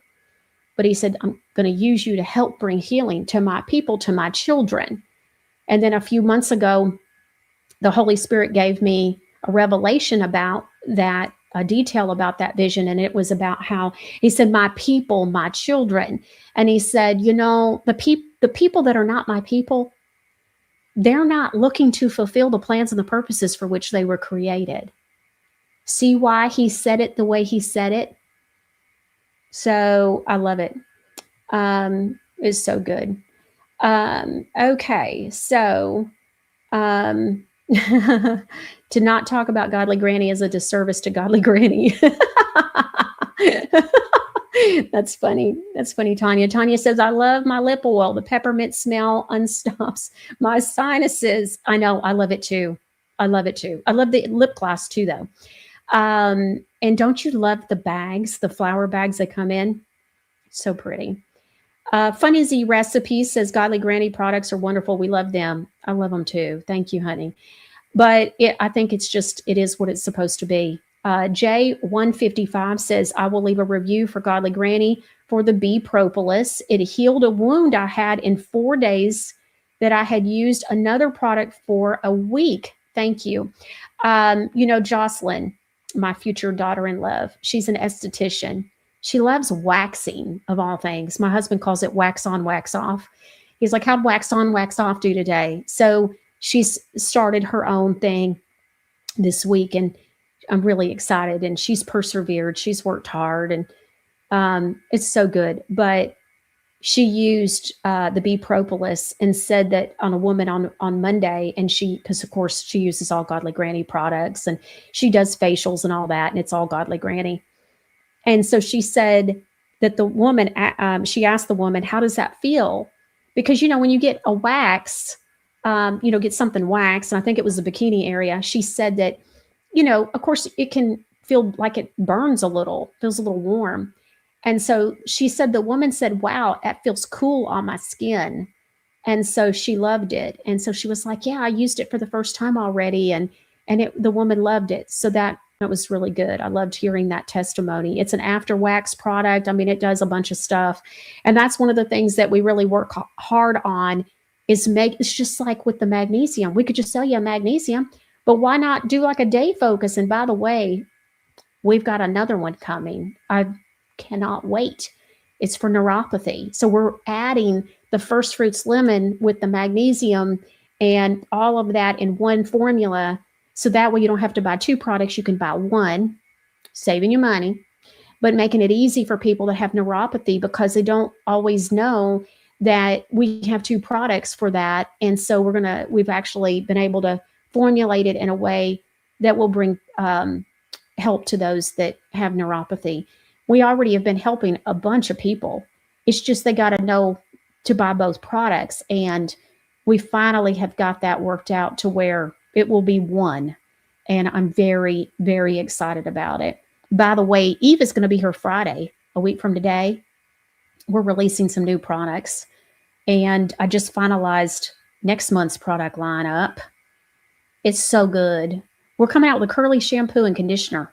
but he said, I'm going to use you to help bring healing to my people, to my children. And then a few months ago, the Holy Spirit gave me a revelation about that, a detail about that vision. And it was about how he said, my people, my children. And he said, the people that are not my people, they're not looking to fulfill the plans and the purposes for which they were created. See why he said it the way he said it? So I love it. It's so good. Okay, so to not talk about Godly Granny is a disservice to Godly Granny. That's funny. That's funny, Tanya. Tanya says, I love my lip oil. The peppermint smell unstops my sinuses. I know. I love it too. I love it too. I love the lip gloss too, though. And don't you love the bags, the flower bags that come in? So pretty. Fun Izzy Recipe says, Godly Granny products are wonderful. We love them. I love them too. Thank you, honey. But I think it is what it's supposed to be. J155 says, I will leave a review for Godly Granny for the bee propolis. It healed a wound I had in 4 days that I had used another product for a week. Thank you. Jocelyn, my future daughter-in-law, she's an esthetician. She loves waxing, of all things. My husband calls it wax on, wax off. He's like, how'd wax on, wax off do today? So she's started her own thing this week, and I'm really excited. And she's persevered. She's worked hard, and it's so good. But she used the bee propolis and said that on a woman on Monday, and because of course she uses all Godly Granny products, and she does facials and all that, and it's all Godly Granny. And so she said that the woman, she asked the woman, how does that feel? Because, when you get a wax, get something waxed, and I think it was the bikini area, she said that, of course it can feel like it burns a little, feels a little warm. And so she said, the woman said, wow, that feels cool on my skin. And so she loved it. And so she was like, yeah, I used it for the first time already. And the woman loved it. So that was really good. I loved hearing that testimony. It's an after wax product. I mean, it does a bunch of stuff. And that's one of the things that we really work hard on is it's just like with the magnesium. We could just sell you a magnesium, but why not do like a day focus? And by the way, we've got another one coming. I cannot wait. It's for neuropathy. So we're adding the First Fruits lemon with the magnesium and all of that in one formula. So that way you don't have to buy 2 products. You can buy one, saving you money, but making it easy for people that have neuropathy because they don't always know that we have 2 products for that. And so we've actually been able to formulate it in a way that will bring help to those that have neuropathy. We already have been helping a bunch of people. It's just they got to know to buy both products. And we finally have got that worked out to where it will be one. And I'm very, very excited about it. By the way, Eve is going to be here Friday, a week from today. We're releasing some new products. And I just finalized next month's product lineup. It's so good. We're coming out with a curly shampoo and conditioner.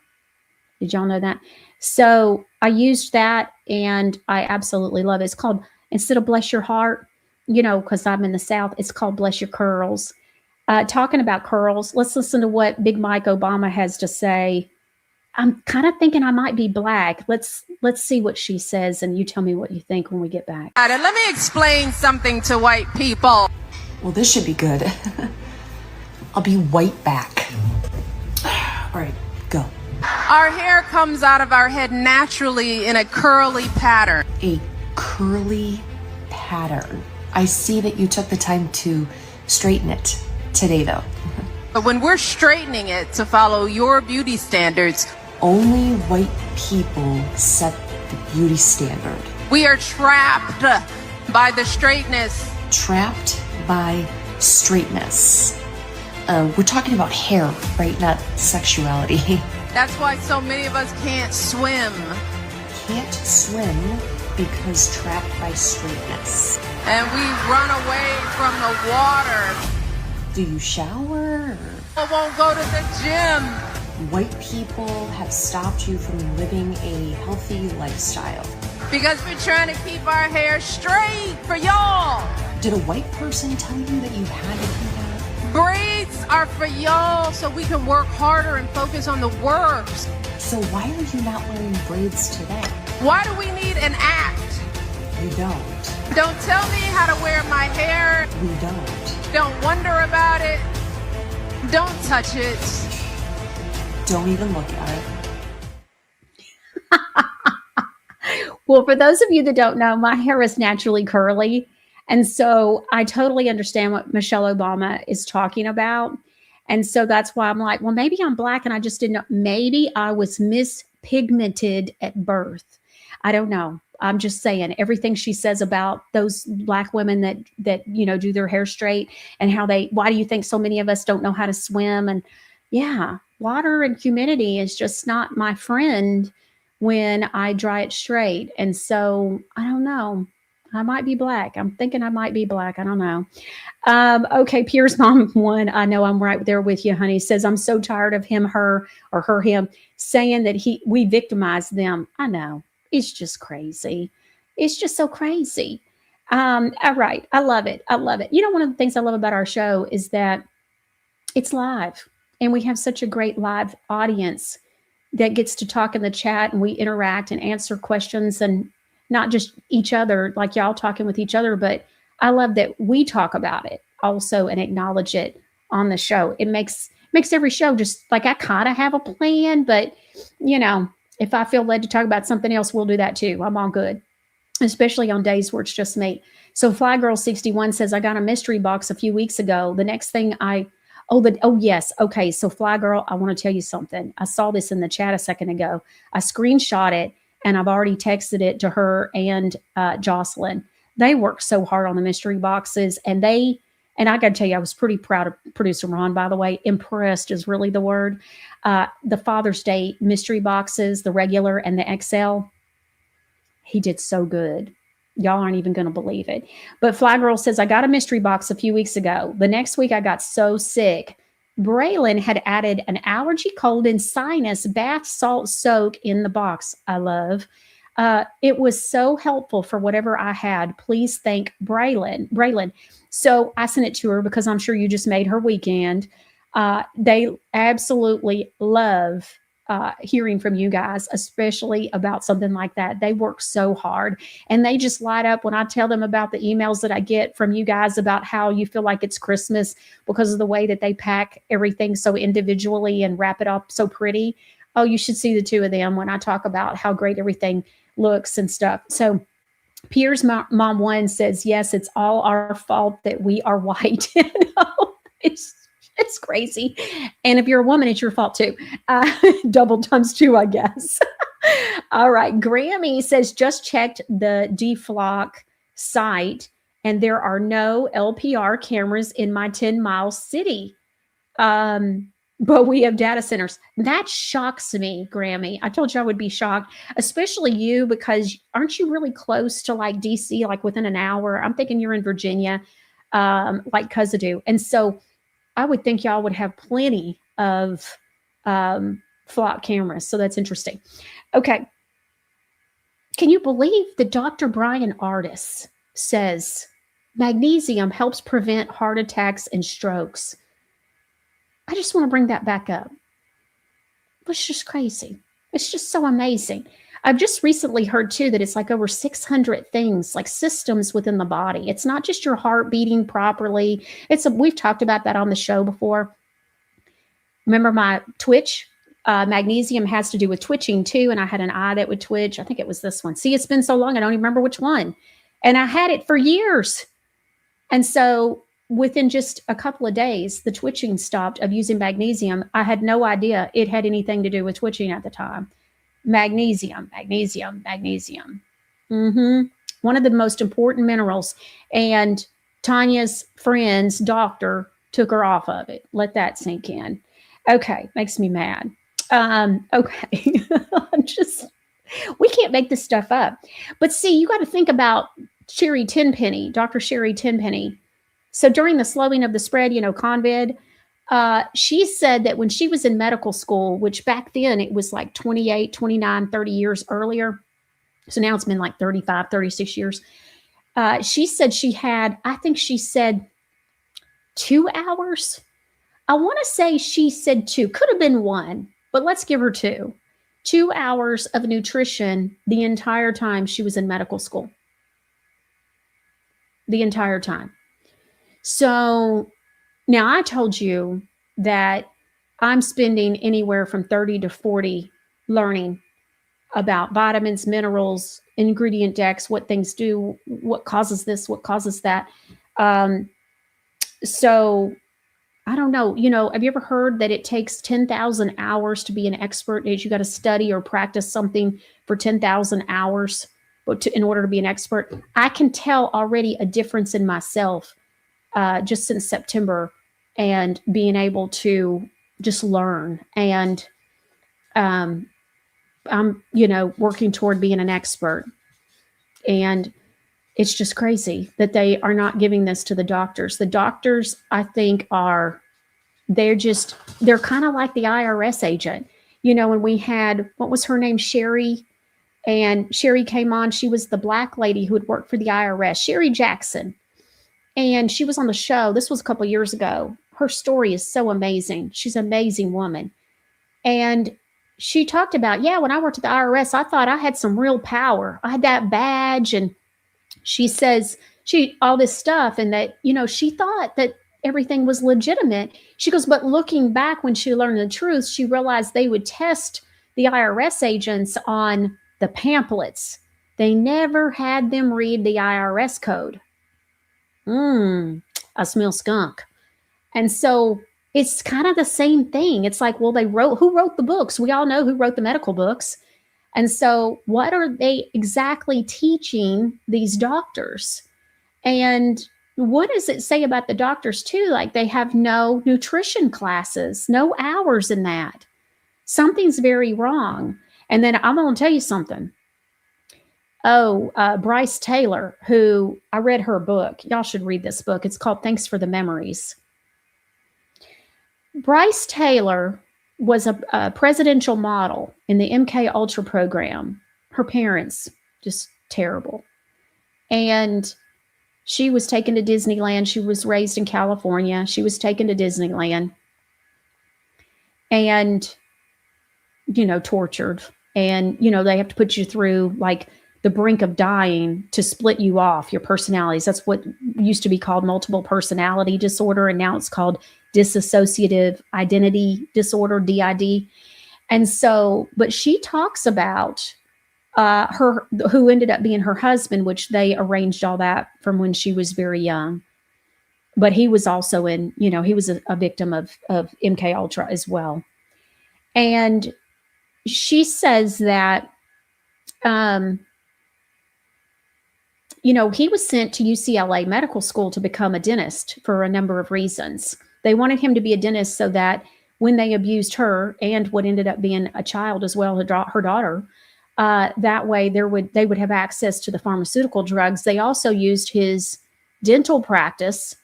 Did y'all know that? So I used that and I absolutely love it. It's called, instead of Bless Your Heart, because I'm in the South, it's called Bless Your Curls. Talking about curls, let's listen to what Big Mike Obama has to say. I'm kind of thinking I might be black. Let's see what she says, and you tell me what you think when we get back. And let me explain something to white people. Well, this should be good. I'll be white back. All right, go. Our hair comes out of our head naturally in a curly pattern. A curly pattern. I see that you took the time to straighten it today, though. But when we're straightening it to follow your beauty standards, Only white people set the beauty standard. we are trapped by the straightness. Trapped by straightness. We're talking about hair, right? Not sexuality. That's why so many of us can't swim. Can't swim because trapped by straightness. And we run away from the water. Do you shower? I won't go to the gym. White people have stopped you from living a healthy lifestyle. Because we're trying to keep our hair straight for y'all. Did a white person tell you that you had to do that? Braids are for y'all so we can work harder and focus on the works. So why are you not wearing braids today? Why do we need an act? You don't. Don't tell me how to wear my hair. We don't. Don't wonder about it. Don't touch it. Don't even look at it. Well, for those of you that don't know, my hair is naturally curly. And so I totally understand what Michelle Obama is talking about. And so that's why I'm like, well, maybe I'm black and I just didn't know. Maybe I was mispigmented at birth. I don't know. I'm just saying everything she says about those black women that do their hair straight and why do you think so many of us don't know how to swim? And yeah, water and humidity is just not my friend when I dry it straight. And so I don't know. I might be black. I'm thinking I might be black. I don't know. Okay, Pierre's mom one. I know I'm right there with you, honey. Says, I'm so tired of him, her, or her, him saying that we victimize them. I know. It's just crazy. It's just so crazy. All right. I love it. I love it. One of the things I love about our show is that it's live and we have such a great live audience that gets to talk in the chat and we interact and answer questions and not just each other, like y'all talking with each other, but I love that we talk about it also and acknowledge it on the show. It makes every show just like I kind of have a plan, but if I feel led to talk about something else, we'll do that too. I'm all good, especially on days where it's just me. So Fly Girl 61 says, I got a mystery box a few weeks ago. The next thing yes. Okay. So Fly Girl, I want to tell you something. I saw this in the chat a second ago. I screenshot it and I've already texted it to her and Jocelyn. They work so hard on the mystery boxes and I got to tell you, I was pretty proud of producer Ron, by the way. Impressed is really the word. The Father's Day mystery boxes, the regular and the XL, he did so good. Y'all aren't even going to believe it. But Fly Girl says, I got a mystery box a few weeks ago. The next week I got so sick. Braylon had added an allergy, cold, and sinus bath salt soak in the box. I love. It was so helpful for whatever I had. Please thank Braylon. So I sent it to her because I'm sure you just made her weekend. They absolutely love hearing from you guys, especially about something like that. They work so hard and they just light up when I tell them about the emails that I get from you guys about how you feel like it's Christmas because of the way that they pack everything so individually and wrap it up so pretty. Oh, you should see the two of them when I talk about how great everything looks and stuff. So Pierre's mom one says, yes, it's all our fault that we are white. It's crazy. And if you're a woman, it's your fault too. Double times two, I guess. All right. Grammy says, just checked the DFLOC site and there are no LPR cameras in my 10-mile city. But we have data centers. That shocks me, Grammy. I told you I would be shocked, especially you, because aren't you really close to like DC, like within an hour? I'm thinking you're in Virginia, like Cousin. And so I would think y'all would have plenty of flock cameras. So that's interesting. Okay. Can you believe that Dr. Brian Ardis says magnesium helps prevent heart attacks and strokes? I just want to bring that back up. It's just crazy. It's just so amazing. I've just recently heard too that it's like over 600 things, like systems within the body. It's not just your heart beating properly. We've talked about that on the show before. Remember my twitch? Magnesium has to do with twitching too. And I had an eye that would twitch. I think it was this one. See, it's been so long. I don't even remember which one. And I had it for years. And so within just a couple of days, the twitching stopped of using magnesium. I had no idea it had anything to do with twitching at the time. Magnesium, magnesium, magnesium. One of the most important minerals. And Tanya's friend's doctor took her off of it. Let that sink in. Okay, makes me mad. Okay, we can't make this stuff up. But see, you got to think about Sherry Tenpenny, Dr. Sherry Tenpenny. So during the slowing of the spread, COVID, she said that when she was in medical school, which back then it was like 28, 29, 30 years earlier. So now it's been like 35, 36 years. She said she had, I think she said 2 hours. I want to say she said 2, could have been 1, but let's give her 2. 2 hours of nutrition the entire time she was in medical school. The entire time. So now I told you that I'm spending anywhere from 30 to 40 learning about vitamins, minerals, ingredient decks, what things do, what causes this, what causes that. So I don't know, have you ever heard that it takes 10,000 hours to be an expert? You got to study or practice something for 10,000 hours in order to be an expert. I can tell already a difference in myself just since September and being able to just learn. And I'm, working toward being an expert. And it's just crazy that they are not giving this to the doctors. The doctors, I think, they're kind of like the IRS agent. When we had, what was her name? Sherry. And Sherry came on. She was the black lady who had worked for the IRS, Sherry Jackson. And she was on the show. This was a couple years ago. Her story is so amazing. She's an amazing woman. And she talked about, when I worked at the IRS, I thought I had some real power. I had that badge. And she says, all this stuff. And that, she thought that everything was legitimate. She goes, but looking back when she learned the truth, she realized they would test the IRS agents on the pamphlets. They never had them read the IRS code. I smell skunk. And so it's kind of the same thing. It's like, well, who wrote the books? We all know who wrote the medical books. And so what are they exactly teaching these doctors? And what does it say about the doctors too? Like they have no nutrition classes, no hours in that. Something's very wrong. And then I'm going to tell you something. Bryce Taylor, who I read her book. Y'all should read this book. It's called Thanks for the Memories. Bryce Taylor was a presidential model in the MK Ultra program. Her parents, just terrible. And she was taken to Disneyland. She was raised in California. She was taken to Disneyland and, tortured. And, they have to put you through like the brink of dying to split you off, your personalities. That's what used to be called multiple personality disorder. And now it's called dissociative identity disorder, DID. And so, but she talks about who ended up being her husband, which they arranged all that from when she was very young. But he was also he was a victim of MK Ultra as well. And she says that, he was sent to UCLA Medical School to become a dentist for a number of reasons. They wanted him to be a dentist so that when they abused her and what ended up being a child as well, her daughter, that way they would have access to the pharmaceutical drugs. They also used his dental practice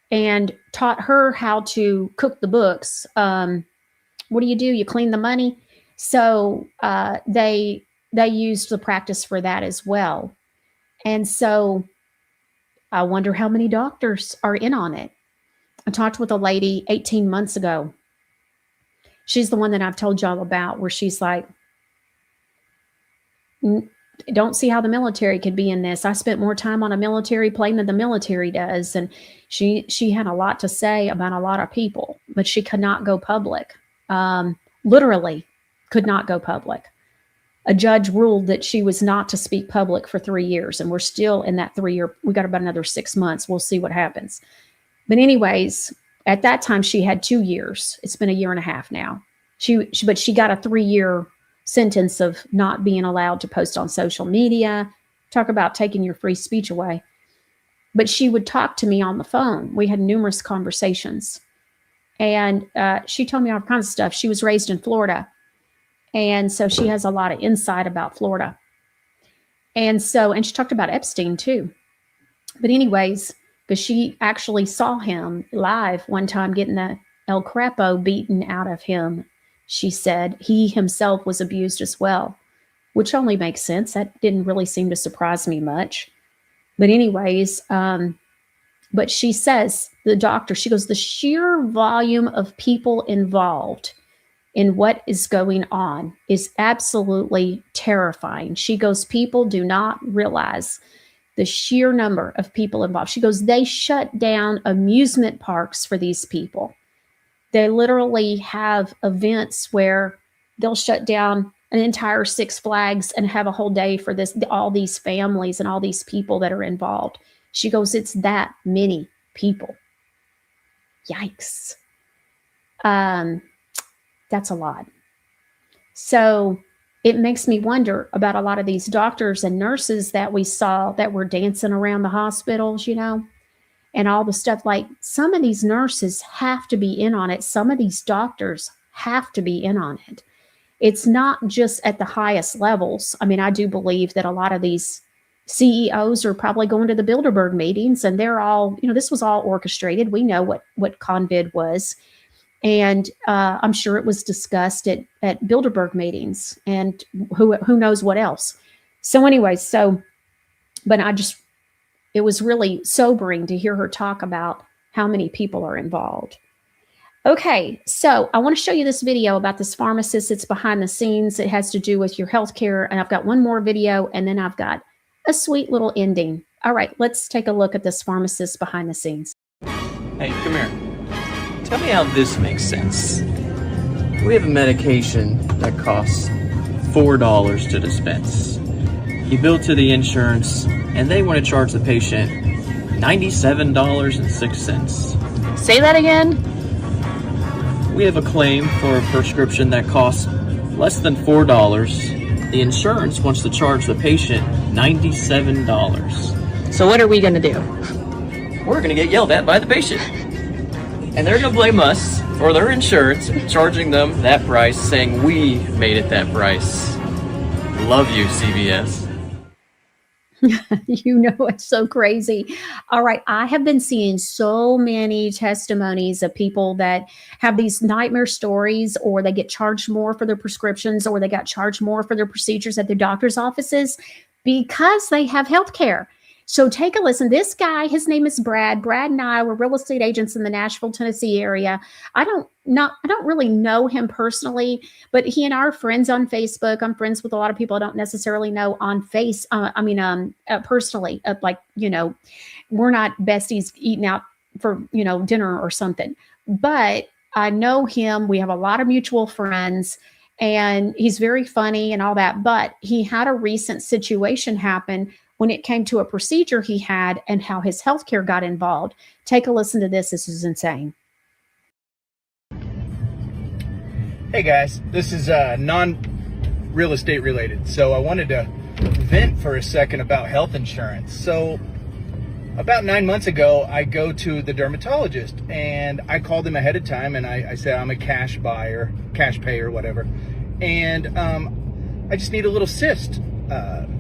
and taught her how to cook the books. What do? You clean the money. So they used the practice for that as well. And so I wonder how many doctors are in on it. I talked with a lady 18 months ago. She's the one that I've told y'all about, where she's like, don't see how the military could be in this. I spent more time on a military plane than the military does. And she had a lot to say about a lot of people, but she could not go public. Literally could not go public. A judge ruled that she was not to speak public for 3 years. And we're still in that 3 year, we got about another 6 months. We'll see what happens. But anyways, at that time she had 2 years. It's been a year and a half now. But she got a 3-year sentence of not being allowed to post on social media. Talk about taking your free speech away. But she would talk to me on the phone. We had numerous conversations. And she told me all kinds of stuff. She was raised in Florida. And so she has a lot of insight about Florida. And she talked about Epstein too. But anyways, because she actually saw him live one time getting the El Crapo beaten out of him. She said he himself was abused as well, which only makes sense. That didn't really seem to surprise me much. But anyways, but she says, the doctor, she goes, the sheer volume of people involved in what is going on is absolutely terrifying. She goes, people do not realize the sheer number of people involved. She goes, they shut down amusement parks for these people. They literally have events where they'll shut down an entire Six Flags and have a whole day for all these families and all these people that are involved. She goes, it's that many people. Yikes. That's a lot. So it makes me wonder about a lot of these doctors and nurses that we saw that were dancing around the hospitals, and all the stuff. Like, some of these nurses have to be in on it. Some of these doctors have to be in on it. It's not just at the highest levels. I mean, I do believe that a lot of these CEOs are probably going to the Bilderberg meetings, and they're all, this was all orchestrated. We know what COVID was. And I'm sure it was discussed at Bilderberg meetings, and who knows what else. So anyway, but it was really sobering to hear her talk about how many people are involved. Okay, so I want to show you this video about this pharmacist. It's behind the scenes. It has to do with your healthcare. And I've got one more video, and then I've got a sweet little ending. All right, let's take a look at this pharmacist behind the scenes. Hey, come here. Tell me how this makes sense. We have a medication that costs $4 to dispense. You bill to the insurance, and they want to charge the patient $97.06. Say that again? We have a claim for a prescription that costs less than $4. The insurance wants to charge the patient $97. So what are we going to do? We're going to get yelled at by the patient. And they're going to blame us for their insurance, charging them that price, saying we made it that price. Love you, CVS. It's so crazy. All right. I have been seeing so many testimonies of people that have these nightmare stories, or they get charged more for their prescriptions, or they got charged more for their procedures at their doctor's offices because they have health care. So take a listen. This guy, his name is Brad. Brad and I were real estate agents in the Nashville, Tennessee area. I don't really know him personally, but he and I are friends on Facebook. I'm friends with a lot of people I don't necessarily know on personally. We're not besties eating out for, dinner or something. But I know him. We have a lot of mutual friends, and he's very funny and all that. But he had a recent situation happen when it came to a procedure he had and how his healthcare got involved. Take a listen to this. This is insane. Hey guys, this is non-real estate related. So I wanted to vent for a second about health insurance. So about 9 months ago, I go to the dermatologist, and I called him ahead of time, and I said I'm a cash payer, whatever. And I just need a little cyst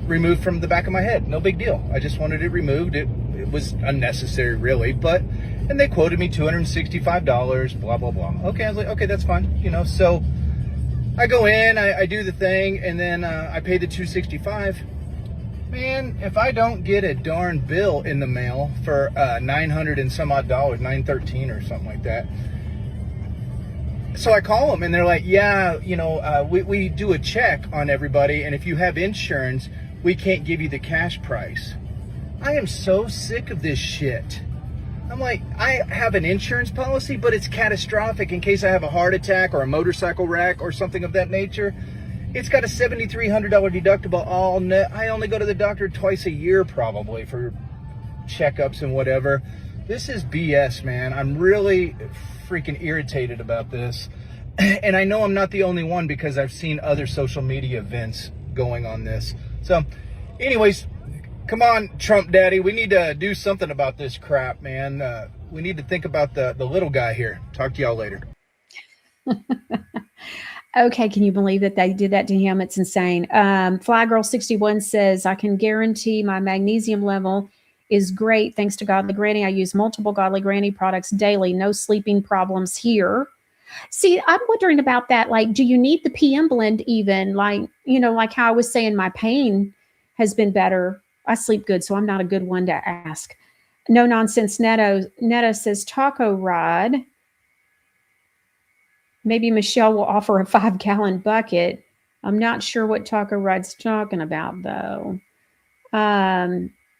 removed from the back of my head. No big deal. I just wanted it removed. It was unnecessary, really, and they quoted me $265, blah, blah, blah. Okay, I was like, okay, that's fine. So I go in, I do the thing, and then I pay the $265. Man, if I don't get a darn bill in the mail for $900 and some odd dollars, $913 or something like that. So I call them, and they're like, yeah, we do a check on everybody, and if you have insurance, we can't give you the cash price. I am so sick of this shit. I'm like, I have an insurance policy, but it's catastrophic in case I have a heart attack or a motorcycle wreck or something of that nature. It's got a $7,300 deductible. I only go to the doctor twice a year probably for checkups and whatever. This is BS, man. I'm really freaking irritated about this. And I know I'm not the only one because I've seen other social media events going on this. So, anyways, come on, Trump Daddy. We need to do something about this crap, man. We need to think about the little guy here. Talk to y'all later. Okay, can you believe that they did that to him? It's insane. Flygirl61 says, I can guarantee my magnesium level is great thanks to Godly Granny. I use multiple Godly Granny products daily. No sleeping problems here. See, I'm wondering about that. Like, do you need the PM blend even? Like, you know, like how I was saying my pain has been better. I sleep good, so I'm not a good one to ask. No Nonsense Netta says, Taco Rod. Maybe Michelle will offer a 5-gallon bucket. I'm not sure what Taco Rod's talking about, though.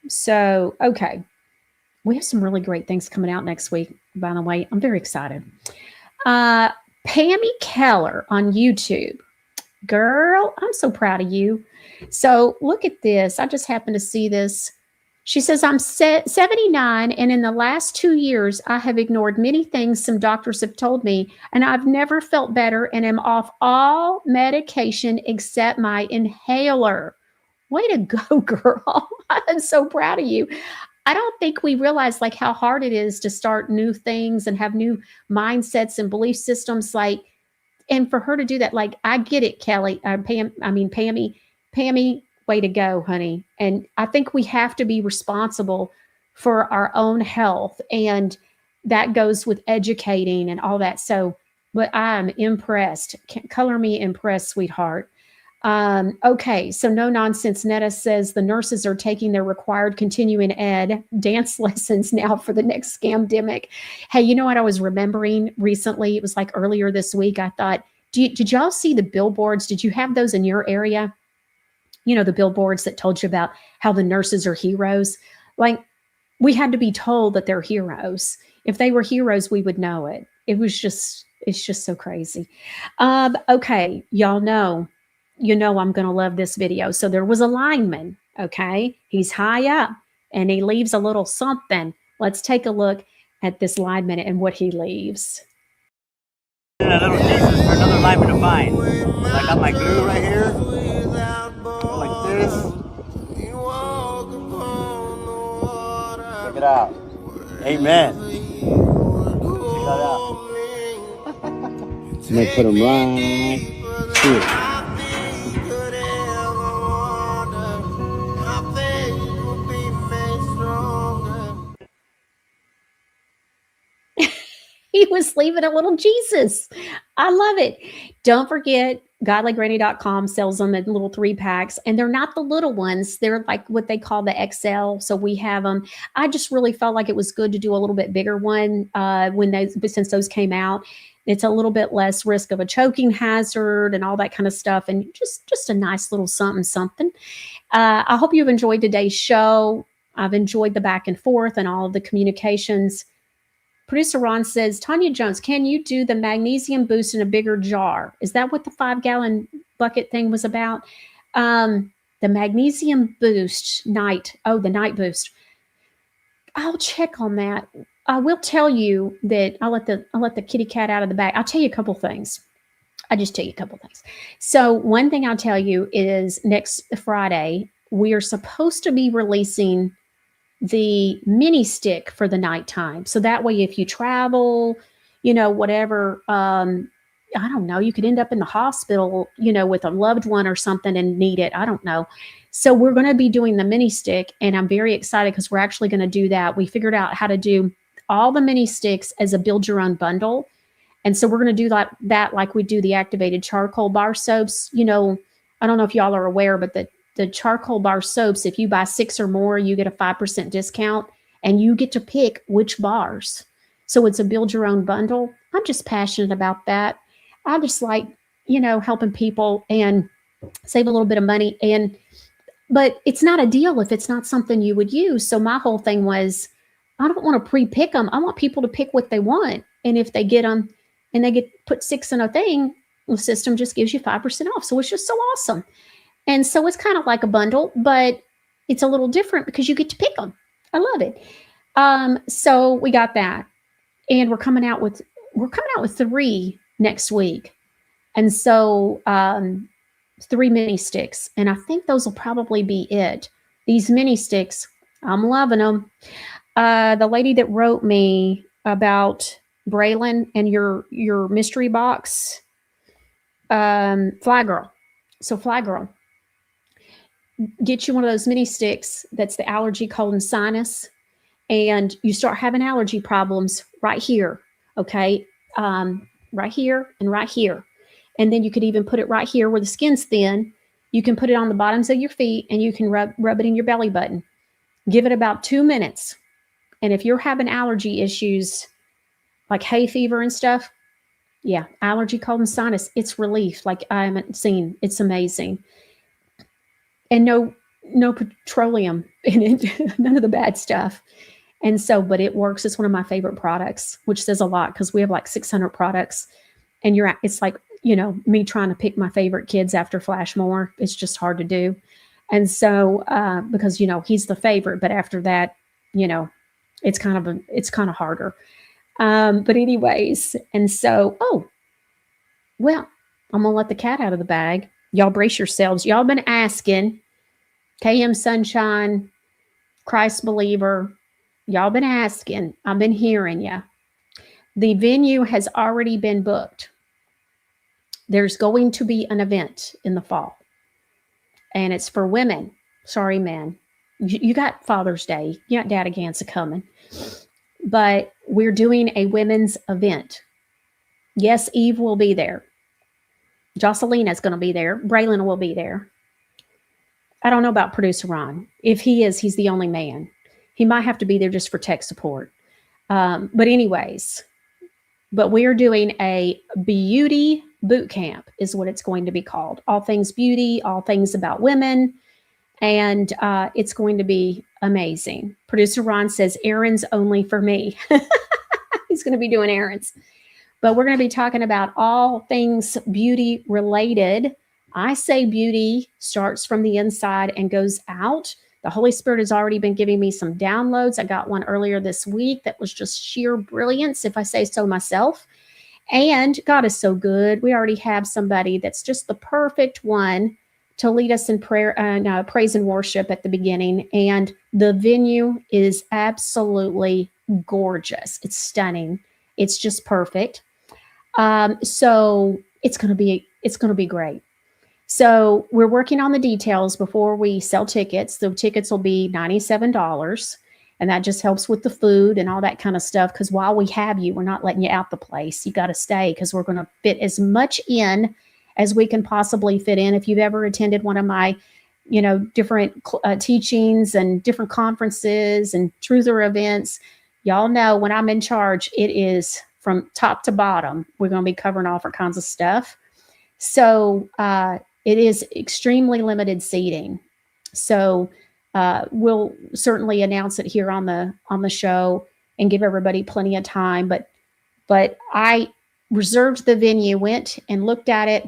So, okay. We have some really great things coming out next week, by the way. I'm very excited. Pammy Keller on YouTube. Girl, I'm so proud of you. So look at this. I just happened to see this. She says, I'm 79, and in the last 2 years, I have ignored many things some doctors have told me, and I've never felt better and am off all medication except my inhaler. Way to go, girl. I'm so proud of you. I don't think we realize like how hard it is to start new things and have new mindsets and belief systems. Like, and for her to do that, like, I get it, Kelly, Pammy, way to go, honey. And I think we have to be responsible for our own health. And that goes with educating and all that. So, but I'm impressed. Color me impressed, sweetheart. Okay, so No Nonsense Netta says the nurses are taking their required continuing ed dance lessons now for the next scamdemic. Hey, you know what I was remembering recently? It was like earlier this week. I thought, did y'all see the billboards? Did you have those in your area? You know, the billboards that told you about how the nurses are heroes. Like, we had to be told that they're heroes. If they were heroes, we would know it. It's just so crazy. Okay, y'all know. You know I'm going to love this video. So there was a lineman, okay? He's high up, and he leaves a little something. Let's take a look at this lineman and what he leaves. A little Jesus for another lineman to find. I got my glue right here. Like this. Check it out. Amen. Check that out. I'm going to put him right here. He was leaving a little Jesus. I love it. Don't forget, godlygranny.com sells them in little 3-packs, and they're not the little ones. They're like what they call the XL. So we have them. I just really felt like it was good to do a little bit bigger one since those came out. It's a little bit less risk of a choking hazard and all that kind of stuff, and just a nice little something. I hope you've enjoyed today's show. I've enjoyed the back and forth and all of the communications. Producer Ron says, Tanya Jones, can you do the magnesium boost in a bigger jar? Is that what the 5-gallon bucket thing was about? The magnesium boost the night boost. I'll check on that. I will tell you that I'll let the kitty cat out of the bag. I'll tell you a couple things. So one thing I'll tell you is next Friday, we are supposed to be releasing the mini stick for the nighttime. So that way, if you travel, you know, whatever, I don't know, you could end up in the hospital, you know, with a loved one or something and need it. I don't know. So we're going to be doing the mini stick, and I'm very excited because we're actually going to do that. We figured out how to do all the mini sticks as a build your own bundle. And so we're going to do that like we do the activated charcoal bar soaps. You know, I don't know if y'all are aware, but the charcoal bar soaps, if you buy 6 or more, you get a 5% discount, and you get to pick which bars. So it's a build your own bundle. I'm just passionate about that. I just like, you know, helping people and save a little bit of money. But it's not a deal if it's not something you would use. So my whole thing was, I don't want to pre-pick them. I want people to pick what they want. And if they get them and they put 6 in a thing, the system just gives you 5% off. So it's just so awesome. And so it's kind of like a bundle, but it's a little different because you get to pick them. I love it. So we got that, and we're coming out with 3 next week, and so 3 mini sticks, and I think those will probably be it. These mini sticks, I'm loving them. The lady that wrote me about Braylon and your mystery box, Fly Girl. So Fly Girl, get you one of those mini sticks that's the allergy, cold, and sinus, and you start having allergy problems right here, okay? Right here and right here. And then you could even put it right here where the skin's thin. You can put it on the bottoms of your feet, and you can rub it in your belly button. Give it about 2 minutes. And if you're having allergy issues like hay fever and stuff, yeah, allergy, cold, and sinus, it's relief like I haven't seen. It's amazing. And no petroleum in it, none of the bad stuff. And so, but it works. It's one of my favorite products, which says a lot because we have like 600 products. And it's like, me trying to pick my favorite kids after Flashmore. It's just hard to do. And so, because, he's the favorite, but after that, it's kind of harder. But anyways, and so, well, I'm going to let the cat out of the bag. Y'all brace yourselves. Y'all been asking, KM Sunshine, Christ Believer, y'all been asking. I've been hearing you. The venue has already been booked. There's going to be an event in the fall, and it's for women. Sorry, men. You got Father's Day. You got Daddy Gansa coming. But we're doing a women's event. Yes, Eve will be there. Jocelina's going to be there. Braylon will be there. I don't know about producer Ron. If he is, he's the only man. He might have to be there just for tech support. But anyways, we are doing a beauty boot camp is what it's going to be called. All things beauty, all things about women. And it's going to be amazing. Producer Ron says errands only for me. He's going to be doing errands. But we're going to be talking about all things beauty related. I say beauty starts from the inside and goes out. The Holy Spirit has already been giving me some downloads. I got one earlier this week that was just sheer brilliance, if I say so myself. And God is so good. We already have somebody that's just the perfect one to lead us in prayer and praise and worship at the beginning. And the venue is absolutely gorgeous. It's stunning. It's just perfect. So it's going to be great. So we're working on the details before we sell tickets. The tickets will be $97. And that just helps with the food and all that kind of stuff. Because while we have you, we're not letting you out the place. You got to stay because we're going to fit as much in as we can possibly fit in. If you've ever attended one of my, different teachings and different conferences and truther events, y'all know when I'm in charge, it is from top to bottom. We're going to be covering all kinds of stuff. So it is extremely limited seating. So we'll certainly announce it here on the show and give everybody plenty of time. But I reserved the venue, went and looked at it,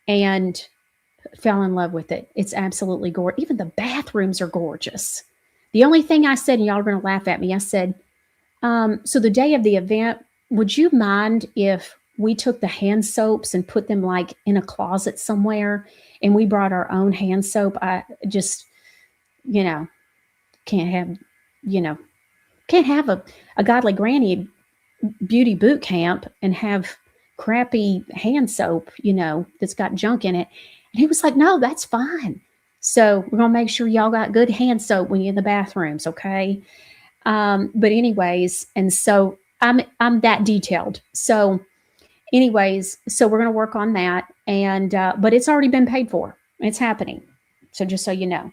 and fell in love with it. It's absolutely gorgeous. Even the bathrooms are gorgeous. The only thing I said, and y'all are going to laugh at me, I said, so the day of the event, would you mind if we took the hand soaps and put them like in a closet somewhere, and we brought our own hand soap? I just, can't have a godly granny beauty boot camp and have crappy hand soap, that's got junk in it. And he was like, no, that's fine. So we're going to make sure y'all got good hand soap when you're in the bathrooms. Okay. But anyways, and so I'm that detailed. So anyways, so we're going to work on that. And, but it's already been paid for. It's happening. So just so you know,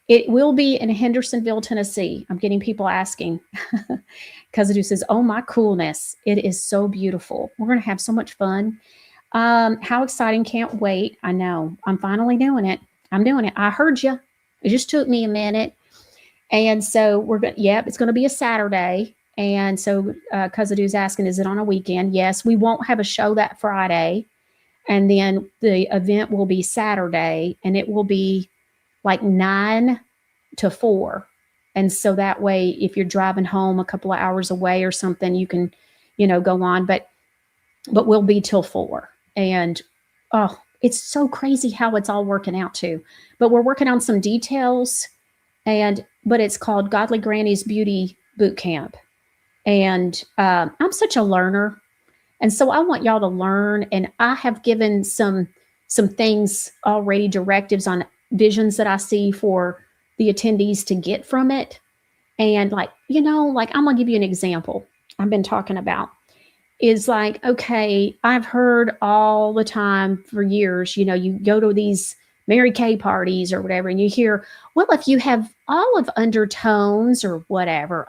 it will be in Hendersonville, Tennessee. I'm getting people asking. Kazadu says, oh my coolness. It is so beautiful. We're going to have so much fun. How exciting. Can't wait. I know. I'm finally doing it. I'm doing it. I heard you. It just took me a minute. And so it's going to be a Saturday. And so Kazadu's asking, is it on a weekend? Yes, we won't have a show that Friday. And then the event will be Saturday, and it will be like 9 to 4. And so that way, if you're driving home a couple of hours away or something, you can, go on. But we'll be till 4. And oh, it's so crazy how it's all working out too. But we're working on some details, but it's called Godly Granny's Beauty Boot Camp. And I'm such a learner. And so I want y'all to learn. And I have given some things already, directives on visions that I see for the attendees to get from it. And I'm going to give you an example I've been talking about is like, okay, I've heard all the time for years, you go to these Mary Kay parties or whatever, and you hear, well, if you have olive undertones or whatever,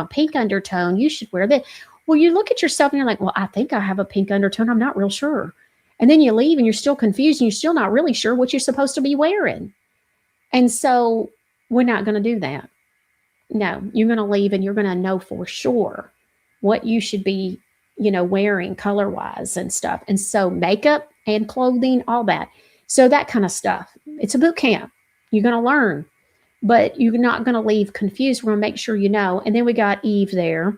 pink undertone, you should wear that. Well, you look at yourself and you're like, well, I think I have a pink undertone. I'm not real sure. And then you leave and you're still confused and you're still not really sure what you're supposed to be wearing. And so we're not going to do that. No, you're going to leave and you're going to know for sure what you should be, wearing color-wise and stuff. And so makeup and clothing, all that. So that kind of stuff. It's a boot camp. You're going to learn, but you're not going to leave confused. We're going to make sure you know. And then we got Eve there.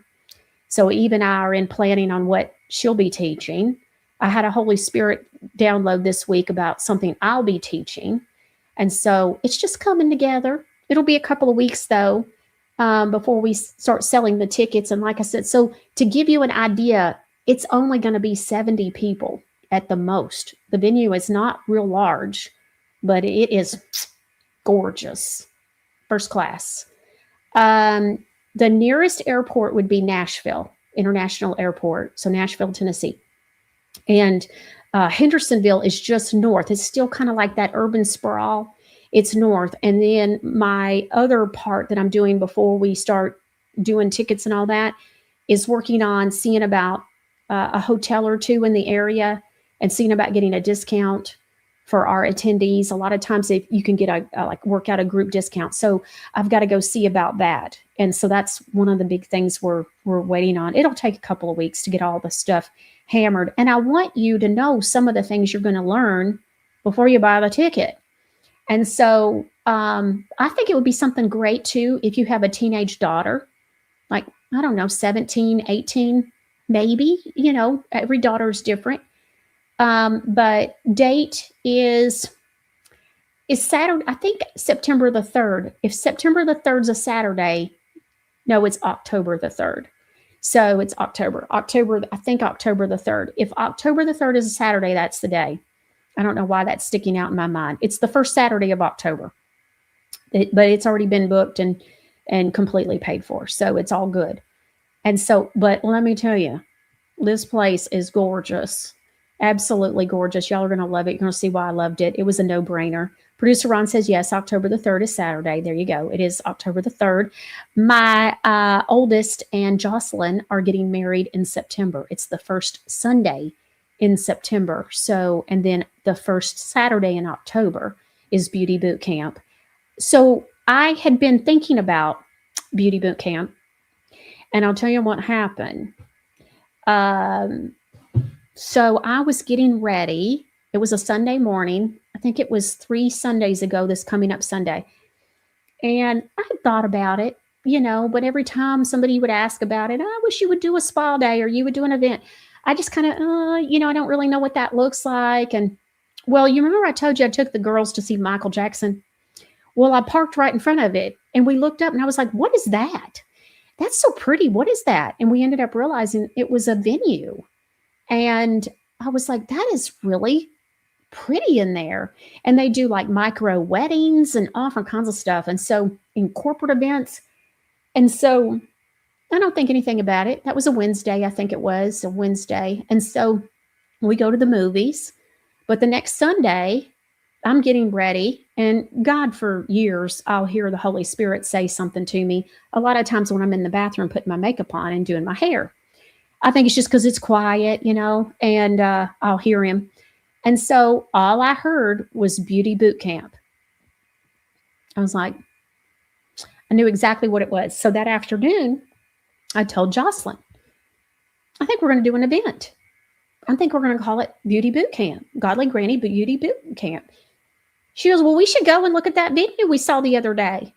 So Eve and I are in planning on what she'll be teaching. I had a Holy Spirit download this week about something I'll be teaching. And so it's just coming together. It'll be a couple of weeks, though, before we start selling the tickets. And like I said, so to give you an idea, it's only going to be 70 people at the most. The venue is not real large, but it is gorgeous. First class. The nearest airport would be Nashville International Airport. So Nashville, Tennessee. And Hendersonville is just north. It's still kind of like that urban sprawl. It's north. And then my other part that I'm doing before we start doing tickets and all that is working on seeing about a hotel or two in the area and seeing about getting a discount for our attendees. A lot of times if you can get work out a group discount. So I've got to go see about that. And so that's one of the big things we're waiting on. It'll take a couple of weeks to get all the stuff hammered. And I want you to know some of the things you're going to learn before you buy the ticket. And so I think it would be something great too if you have a teenage daughter, like, I don't know, 17, 18, maybe, every daughter is different. But date is Saturday, I think September the 3rd. If September the 3rd is a Saturday, no, it's October the 3rd. So it's October, I think October the 3rd. If October the 3rd is a Saturday, that's the day. I don't know why that's sticking out in my mind. It's the first Saturday of October, but it's already been booked and completely paid for. So it's all good. And so, but let me tell you, this place is gorgeous. Absolutely gorgeous. Y'all are going to love it. You're going to see why I loved it. It was a no-brainer. Producer Ron says, yes, October the 3rd is Saturday. There you go. It is October the 3rd. My oldest and Jocelyn are getting married in September. It's the first Sunday in September. So, and then the first Saturday in October is Beauty Boot Camp. So I had been thinking about Beauty Boot Camp, and I'll tell you what happened. So I was getting ready. It was a Sunday morning. I think it was 3 Sundays ago, this coming up Sunday. And I had thought about it, but every time somebody would ask about it, I wish you would do a spa day or you would do an event. I just kind of, I don't really know what that looks like. And well, you remember I told you I took the girls to see Michael Jackson? Well, I parked right in front of it and we looked up and I was like, what is that? That's so pretty. What is that? And we ended up realizing it was a venue. And I was like, that is really pretty in there. And they do like micro weddings and all different kinds of stuff. And so in corporate events. And so I don't think anything about it. That was a Wednesday. I think it was a Wednesday. And so we go to the movies, but the next Sunday I'm getting ready, and God, for years, I'll hear the Holy Spirit say something to me. A lot of times when I'm in the bathroom, putting my makeup on and doing my hair, I think it's just because it's quiet, and I'll hear him. And so all I heard was Beauty Boot Camp. I was like, I knew exactly what it was. So that afternoon, I told Jocelyn, I think we're going to do an event. I think we're going to call it Beauty Boot Camp, Godly Granny Beauty Boot Camp. She goes, well, we should go and look at that video we saw the other day.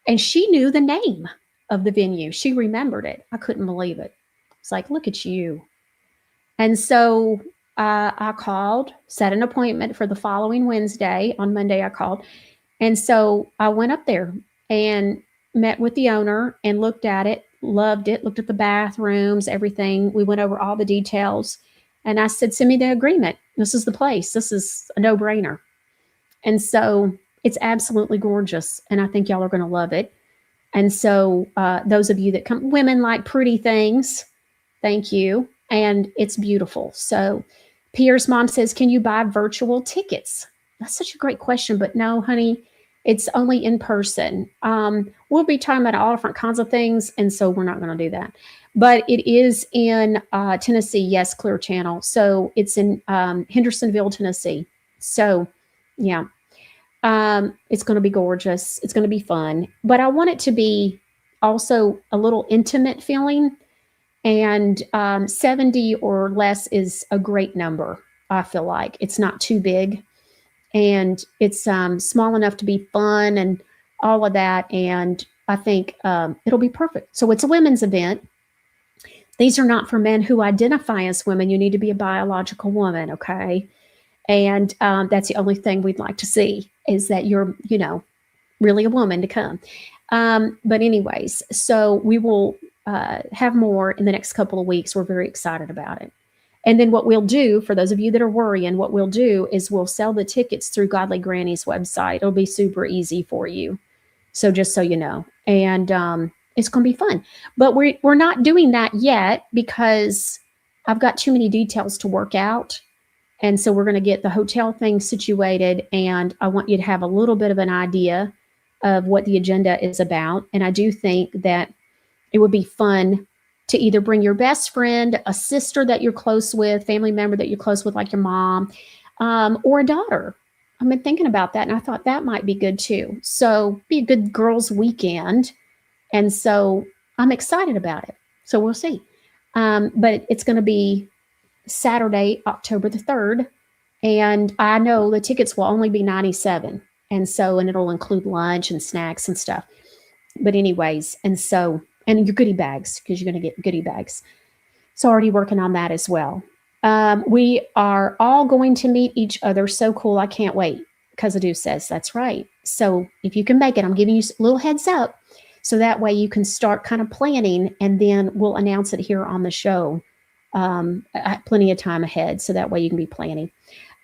And she knew the name of the venue. She remembered it. I couldn't believe it. It's like, look at you. And so I called, set an appointment for the following Wednesday. On Monday, I called. And so I went up there and met with the owner and looked at it, loved it, looked at the bathrooms, everything. We went over all the details. And I said, send me the agreement. This is the place. This is a no-brainer. And so it's absolutely gorgeous. And I think y'all are going to love it. And so those of you that come, women like pretty things, thank you. And it's beautiful. So Pierre's mom says, can you buy virtual tickets? That's such a great question. But no, honey, it's only in person. We'll be talking about all different kinds of things. And so we're not going to do that. But it is in Tennessee. Yes, Clear Channel. So it's in Hendersonville, Tennessee. So yeah, it's going to be gorgeous. It's going to be fun. But I want it to be also a little intimate feeling. And 70 or less is a great number, I feel like. It's not too big. And it's small enough to be fun and all of that. And I think it'll be perfect. So it's a women's event. These are not for men who identify as women. You need to be a biological woman, okay? And that's the only thing we'd like to see is that you're, you know, really a woman to come. But anyways, so we will have more in the next couple of weeks. We're very excited about it. And then what we'll do, for those of you that are worrying, what we'll do is we'll sell the tickets through Godly Granny's website. It'll be super easy for you. So just so you know. And it's going to be fun. But we're not doing that yet because I've got too many details to work out. And so we're going to get the hotel thing situated. And I want you to have a little bit of an idea of what the agenda is about. And I do think that it would be fun to either bring your best friend, a sister that you're close with, family member that you're close with, like your mom, or a daughter. I've been thinking about that, and I thought that might be good too. So be a good girls' weekend. And so I'm excited about it. So we'll see. But it's going to be Saturday, October the 3rd. And I know the tickets will only be $97. And so, and it'll include lunch and snacks and stuff. But anyways, and so, and your goodie bags, because you're going to get goodie bags. So already working on that as well. We are all going to meet each other. So cool. I can't wait. Cousadoo says that's right. So if you can make it, I'm giving you a little heads up. So that way you can start kind of planning, and then we'll announce it here on the show plenty of time ahead. So that way you can be planning.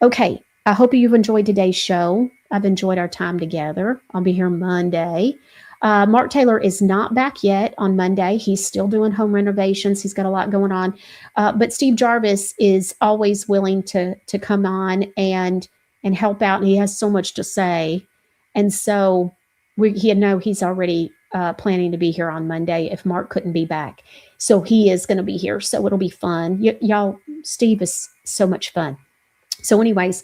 Okay. I hope you've enjoyed today's show. I've enjoyed our time together. I'll be here Monday. Mark Taylor is not back yet on Monday. He's still doing home renovations. He's got a lot going on. But Steve Jarvis is always willing to come on and help out. And he has so much to say. And so he's already planning to be here on Monday if Mark couldn't be back. So he is going to be here. So it'll be fun. Y'all, Steve is so much fun. So anyways,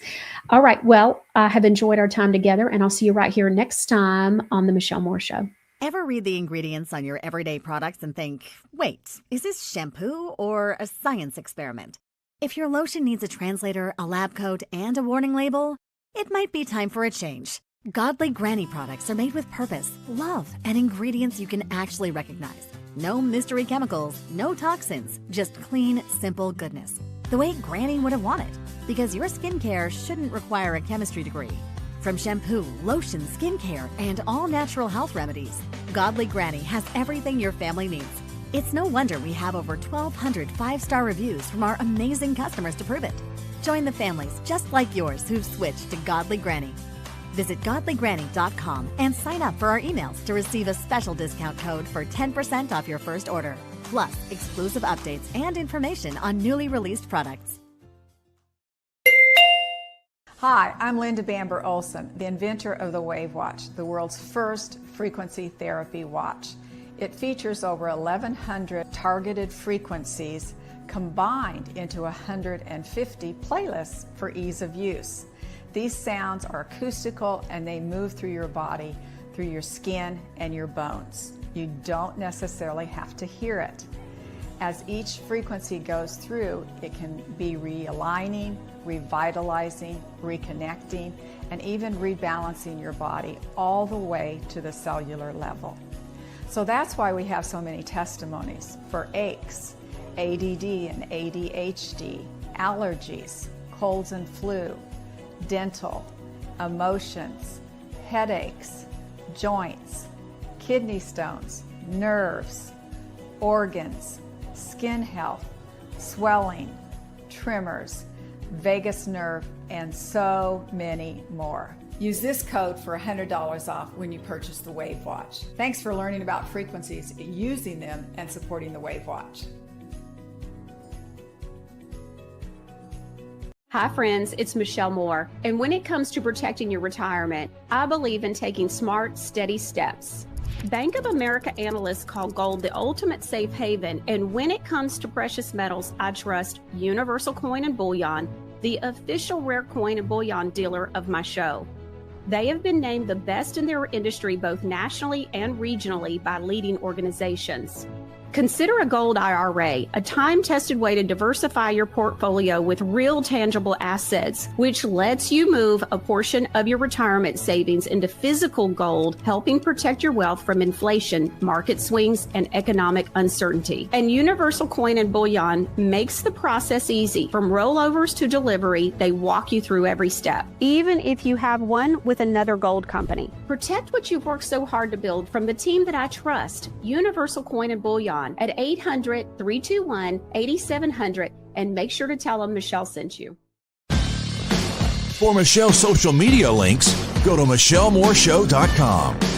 all right. Well, I have enjoyed our time together, and I'll see you right here next time on The Michelle Moore Show. Ever read the ingredients on your everyday products and think, wait, is this shampoo or a science experiment? If your lotion needs a translator, a lab coat, and a warning label, it might be time for a change. Godly Granny products are made with purpose, love, and ingredients you can actually recognize. No mystery chemicals, no toxins, just clean, simple goodness. The way Granny would have wanted. Because your skincare shouldn't require a chemistry degree. From shampoo, lotion, skincare, and all natural health remedies, Godly Granny has everything your family needs. It's no wonder we have over 1,200 5-star reviews from our amazing customers to prove it. Join the families just like yours who've switched to Godly Granny. Visit godlygranny.com and sign up for our emails to receive a special discount code for 10% off your first order. Plus, exclusive updates and information on newly released products. Hi, I'm Linda Bamber Olson, the inventor of the Wave Watch, the world's first frequency therapy watch. It features over 1,100 targeted frequencies combined into 150 playlists for ease of use. These sounds are acoustical and they move through your body, through your skin and your bones. You don't necessarily have to hear it. As each frequency goes through, it can be realigning, revitalizing, reconnecting, and even rebalancing your body all the way to the cellular level. So that's why we have so many testimonies for aches, ADD and ADHD, allergies, colds and flu, dental, emotions, headaches, joints, kidney stones, nerves, organs, skin health, swelling, tremors, vagus nerve, and so many more. Use this code for $100 off when you purchase the Wave Watch. Thanks for learning about frequencies, using them, and supporting the Wave Watch. Hi friends, it's Michelle Moore. And when it comes to protecting your retirement, I believe in taking smart, steady steps. Bank of America analysts call gold the ultimate safe haven, and when it comes to precious metals, I trust Universal Coin and Bullion, the official rare coin and bullion dealer of my show. They have been named the best in their industry both nationally and regionally by leading organizations. Consider a gold IRA, a time-tested way to diversify your portfolio with real tangible assets, which lets you move a portion of your retirement savings into physical gold, helping protect your wealth from inflation, market swings, and economic uncertainty. And Universal Coin and Bullion makes the process easy. From rollovers to delivery, they walk you through every step, even if you have one with another gold company. Protect what you've worked so hard to build from the team that I trust, Universal Coin and Bullion, at 800-321-8700, and make sure to tell them Michelle sent you. For Michelle's social media links, go to michellemooreshow.com.